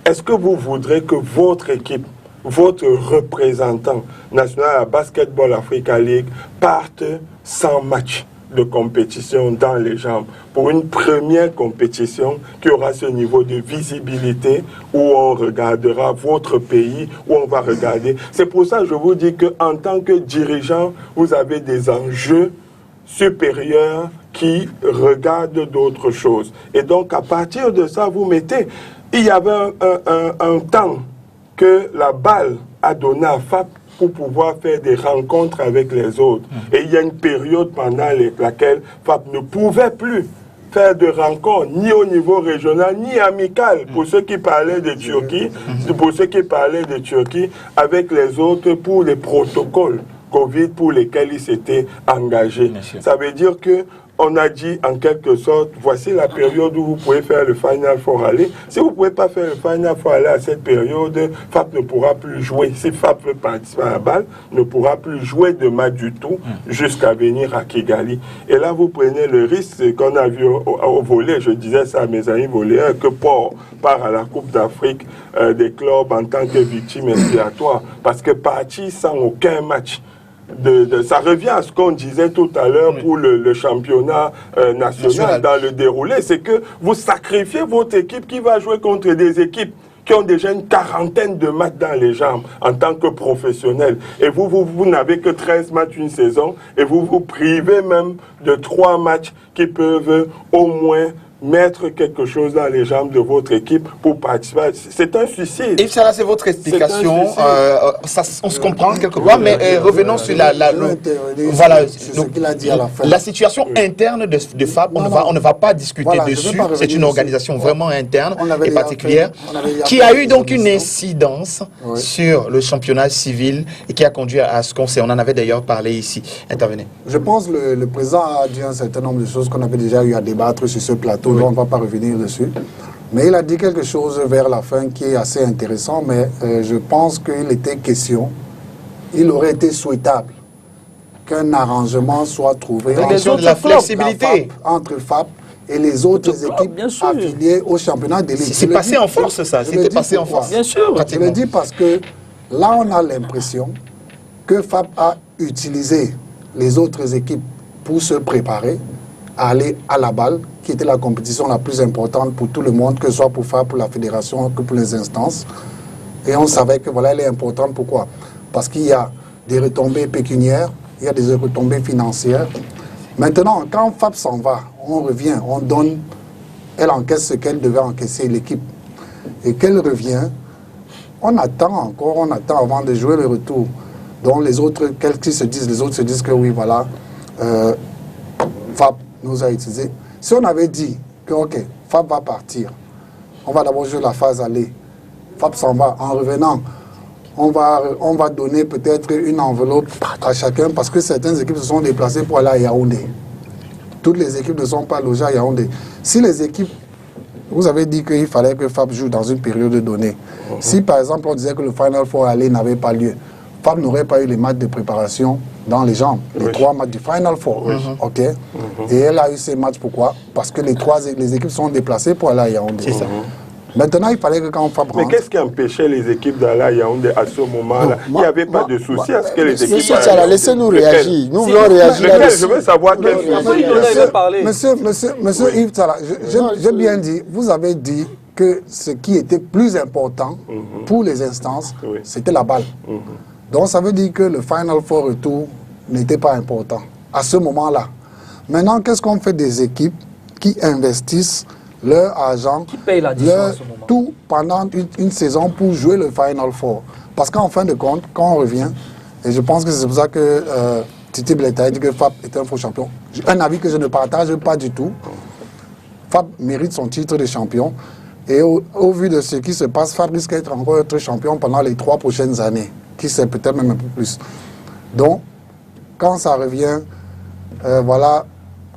Speaker 6: est-ce que vous voudrez que votre équipe, votre représentant national à Basketball Africa League parte sans match de compétition dans les jambes pour une première compétition qui aura ce niveau de visibilité où on regardera votre pays, où on va regarder. C'est pour ça que je vous dis qu'en tant que dirigeant, vous avez des enjeux supérieurs qui regardent d'autres choses. Et donc, à partir de ça, vous mettez... Il y avait un temps que la balle a donné à FAP pour pouvoir faire des rencontres avec les autres. Et il y a une période pendant laquelle FAP ne pouvait plus faire de rencontres, ni au niveau régional, ni amical, pour ceux qui parlaient de Turquie, avec les autres pour les protocoles Covid pour lesquels ils s'étaient engagés. Ça veut dire que on a dit en quelque sorte, voici la période où vous pouvez faire le Final Four aller. Si vous ne pouvez pas faire le Final Four aller à cette période, FAP ne pourra plus jouer. Si FAP veut participer à la balle, ne pourra plus jouer de match du tout jusqu'à venir à Kigali. Et là, vous prenez le risque qu'on a vu au volley, je disais ça à mes amis volleyeurs, que Port part à la Coupe d'Afrique des clubs en tant que victime expiatoire. Parce que partir sans aucun match, ça revient à ce qu'on disait tout à l'heure pour le championnat national dans le déroulé, c'est que vous sacrifiez votre équipe qui va jouer contre des équipes qui ont déjà une quarantaine de matchs dans les jambes en tant que professionnels. Et vous n'avez que 13 matchs une saison et vous vous privez même de 3 matchs qui peuvent au moins mettre quelque chose dans les jambes de votre équipe pour participer. C'est un suicide.
Speaker 2: Et ça, c'est votre explication. On se comprend quelque part, mais revenons sur la situation interne de FAP. On ne va pas discuter dessus. C'est une organisation vraiment interne et particulière qui a eu donc une incidence sur le championnat civil et qui a conduit à ce qu'on sait. On en avait d'ailleurs parlé ici. Intervenez.
Speaker 3: Je pense que le président a dit un certain nombre de choses qu'on avait déjà eu à débattre sur ce plateau. On ne va pas revenir dessus. Mais il a dit quelque chose vers la fin qui est assez intéressant, mais je pense qu'il était question, il aurait été souhaitable qu'un arrangement soit trouvé
Speaker 2: la flexibilité
Speaker 3: entre FAP et les autres équipes affiliées au championnat des ligues.
Speaker 2: C'est passé en force, ça. C'était passé en force.
Speaker 3: Bien sûr. Je le dis parce que là, on a l'impression que FAP a utilisé les autres équipes pour se préparer à aller à la balle, qui était la compétition la plus importante pour tout le monde, que ce soit pour FAP, pour la fédération, que pour les instances. Et on savait que voilà, elle est importante. Pourquoi? Parce qu'il y a des retombées pécuniaires, il y a des retombées financières. Maintenant, quand FAP s'en va, on revient, on donne, elle encaisse ce qu'elle devait encaisser, l'équipe. Et qu'elle revient, on attend avant de jouer le retour. Donc les autres, les autres se disent que oui, voilà, FAP nous a utilisé. Si on avait dit que, ok, FAP va partir, on va d'abord jouer la phase aller, FAP s'en va, en revenant, on va donner peut-être une enveloppe à chacun parce que certaines équipes se sont déplacées pour aller à Yaoundé. Toutes les équipes ne sont pas logées à Yaoundé. Si les équipes, vous avez dit qu'il fallait que FAP joue dans une période donnée. Si par exemple on disait que le Final Four aller n'avait pas lieu, FAP n'aurait pas eu les matchs de préparation dans les jambes, les 3 matchs du Final Four. Ok. Et elle a eu ces matchs, pourquoi? Parce que les équipes sont déplacées pour aller à Yaoundé. C'est ça. Maintenant, il fallait que quand FAP rentre...
Speaker 6: Mais qu'est-ce qui empêchait les équipes d'aller à Yaoundé à ce moment-là? Il n'y avait pas de souci à ce que les équipes...
Speaker 5: Laissez-nous réagir. Nous voulons réagir.
Speaker 6: Je veux savoir quel souci.
Speaker 3: Monsieur Yves Tsala, j'ai bien dit, vous avez dit que ce qui était plus important pour les instances, c'était la balle. Donc ça veut dire que le Final Four retour n'était pas important à ce moment-là. Maintenant, qu'est-ce qu'on fait des équipes qui investissent leur argent,
Speaker 4: qui paye l'addition à ce moment,
Speaker 3: tout pendant une saison pour jouer le Final Four? Parce qu'en fin de compte, quand on revient, et je pense que c'est pour ça que Titi Beletta dit que Fab est un faux champion. Un avis que je ne partage pas du tout. Fab mérite son titre de champion. Et au vu de ce qui se passe, Fab risque d'être encore être champion pendant les 3 prochaines années, qui sait peut-être même un peu plus. Donc, quand ça revient, voilà,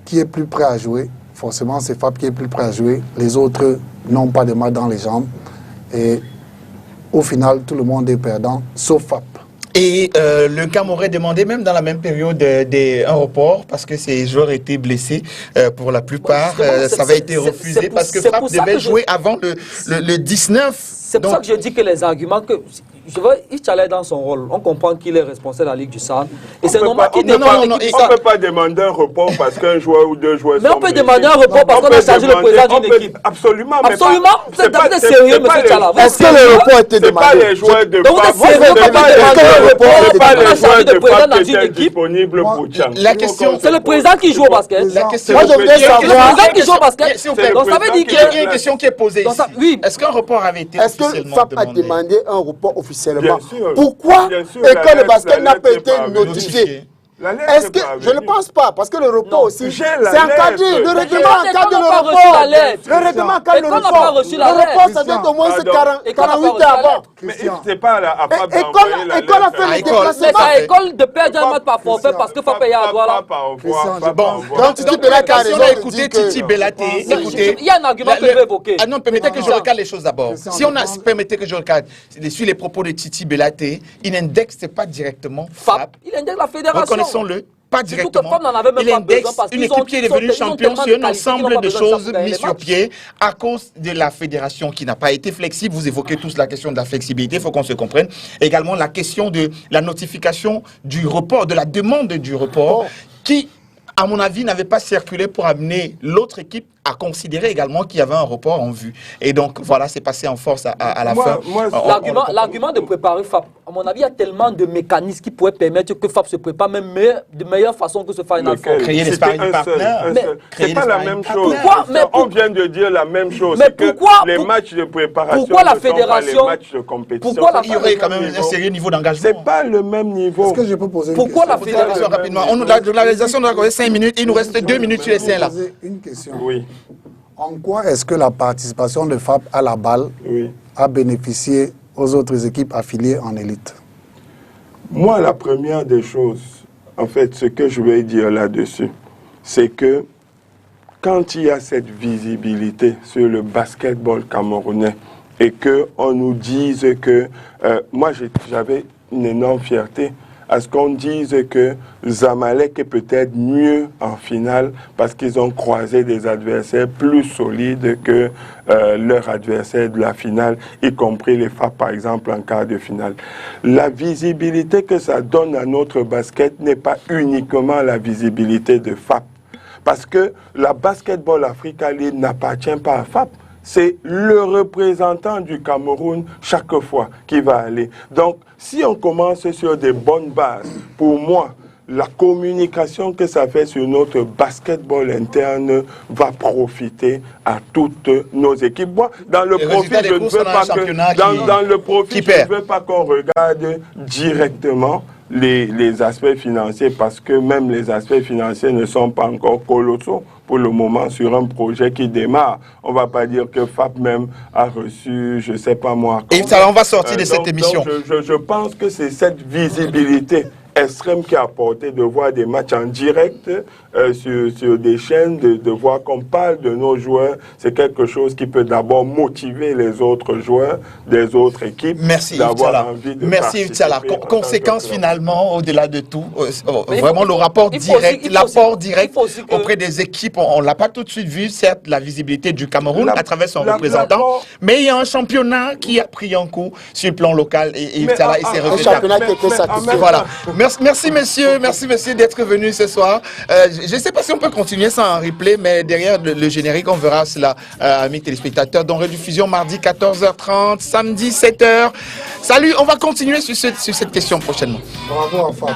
Speaker 3: qui est plus prêt à jouer? Forcément, c'est Fab qui est plus prêt à jouer. Les autres n'ont pas de mal dans les jambes. Et au final, tout le monde est perdant, sauf Fab.
Speaker 2: Et le CAM aurait demandé, même dans la même période, un report parce que ces joueurs étaient blessés pour la plupart. Ça avait été refusé parce que Fab devait jouer avant le 19.
Speaker 4: C'est pour ça que je dis que les arguments que... Il allait dans son rôle. On comprend qu'il est responsable de la Ligue du Sahel. Et c'est normal qu'il défende l'équipe du Sahel.
Speaker 6: On ne peut pas demander un report parce qu'un joueur ou 2 joueurs
Speaker 4: mais on peut demander un report parce qu'on a changé le président d'une équipe.
Speaker 6: Absolument.
Speaker 4: Absolument. Vous êtes sérieux, M. Tchala?
Speaker 5: Est-ce que le report a été demandé?
Speaker 6: Ce pas les joueurs de
Speaker 4: donc vous êtes sérieux quand vous demandez un report parce qu'on a changé de président dans une équipe?
Speaker 2: La question...
Speaker 4: C'est le président qui joue au basket.
Speaker 2: Moi,
Speaker 5: je voudrais savoir...
Speaker 4: C'est le président qui joue au basket. Donc ça veut dire qu'il
Speaker 2: y a une question qui est posée ici.
Speaker 4: Oui.
Speaker 2: Est-ce qu'un report avait été officiellement demandé?
Speaker 5: Est-ce que Fab a demandé un report officiellement?
Speaker 6: Bien sûr.
Speaker 5: Pourquoi
Speaker 6: Bien sûr,
Speaker 5: et que le basket n'a pas été
Speaker 2: notifié.
Speaker 5: notifié? Est-ce que je ne pense pas parce que le report aussi c'est encadré, le règlement encadre le report. Le règlement encadre le report. Le report ça doit être au moins 48 heures avant.
Speaker 6: Mais c'est pas à Fab
Speaker 5: École a fait le déplacement.
Speaker 4: C'est à l'école de perdre un match par forfait parce que Fab a droit là.
Speaker 2: Donc Titi Beletta a raison. Écoutez Titi Beletta. Écoutez.
Speaker 4: Il y a un argument que je vais évoquer.
Speaker 2: Ah non, permettez que je recadre les choses d'abord. Si on a permettez que je recadre sur les propos de Titi Beletta, il n'indexe pas directement Fab.
Speaker 4: Il indexe la fédération.
Speaker 2: Reconnaissons-le, pas directement.
Speaker 4: Il
Speaker 2: indexe une équipe qui est devenue champion sur un ensemble de choses mises sur pied à cause de la fédération qui n'a pas été flexible. Vous évoquez tous la question de la flexibilité, il faut qu'on se comprenne. Également la question de la notification du report, de la demande du report, qui, à mon avis, n'avait pas circulé pour amener l'autre équipe à considérer également qu'il y avait un report en vue. Et donc, voilà, c'est passé en force à la fin.
Speaker 4: L'argument de préparer Fab, à mon avis, il y a tellement de mécanismes qui pourraient permettre que Fab se prépare même de meilleure façon que ce Final Four.
Speaker 2: Créer des sparring partners.
Speaker 6: C'est pas la même chose.
Speaker 4: Pourquoi
Speaker 6: On vient de dire la même chose.
Speaker 4: Mais pourquoi
Speaker 6: les matchs de préparation
Speaker 4: pourquoi la fédération,
Speaker 6: les matchs de compétition.
Speaker 4: Pourquoi
Speaker 2: il y aurait quand même un sérieux niveau d'engagement.
Speaker 6: C'est pas le même niveau.
Speaker 3: Est-ce que je peux poser une
Speaker 4: pourquoi
Speaker 3: question?
Speaker 4: la fédération
Speaker 2: rapidement. La réalisation doit accorder 5 minutes. Il nous reste 2 minutes sur les 5 là.
Speaker 3: Une question.
Speaker 6: Oui.
Speaker 3: En quoi est-ce que la participation de Fab à la balle a bénéficié aux autres équipes affiliées en élite?
Speaker 6: Moi, la première des choses, en fait, ce que je vais dire là-dessus, c'est que quand il y a cette visibilité sur le basketball camerounais et qu'on nous dise que... moi, j'avais une énorme fierté à ce qu'on dise que Zamalek est peut-être mieux en finale parce qu'ils ont croisé des adversaires plus solides que leurs adversaires de la finale, y compris les FAP par exemple en quart de finale. La visibilité que ça donne à notre basket n'est pas uniquement la visibilité de FAP, parce que la Basketball Africa League n'appartient pas à FAP. C'est le représentant du Cameroun chaque fois qui va aller. Donc, si on commence sur des bonnes bases, pour moi, la communication que ça fait sur notre basketball interne va profiter à toutes nos équipes. Moi, dans le profit, je ne veux pas que, dans le profit, je ne veux pas qu'on regarde directement les aspects financiers, parce que même les aspects financiers ne sont pas encore colossaux pour le moment sur un projet qui démarre. On ne va pas dire que FAP même a reçu, je ne sais pas moi.
Speaker 2: Et ça, on va sortir de cette émission.
Speaker 6: Donc je pense que c'est cette visibilité extrême qui a apporté de voir des matchs en direct sur des chaînes, de voir qu'on parle de nos joueurs. C'est quelque chose qui peut d'abord motiver les autres joueurs des autres équipes.
Speaker 2: Merci
Speaker 6: Merci
Speaker 2: Tchala. Conséquence finalement, au-delà de tout, vraiment le rapport direct, l'apport direct auprès des équipes, on ne l'a pas tout de suite vu, certes la visibilité du Cameroun à travers son représentant, mais il y a un championnat qui a pris un coup sur le plan local et Tchala s'est refait.
Speaker 5: Un championnat qui était satisfait.
Speaker 2: Voilà. Merci messieurs d'être venus ce soir. Je ne sais pas si on peut continuer ça en replay, mais derrière le générique, on verra cela, amis téléspectateurs. Donc rediffusion mardi 14h30, samedi 7h. Salut, on va continuer sur cette question prochainement.
Speaker 3: Bravo à Fab.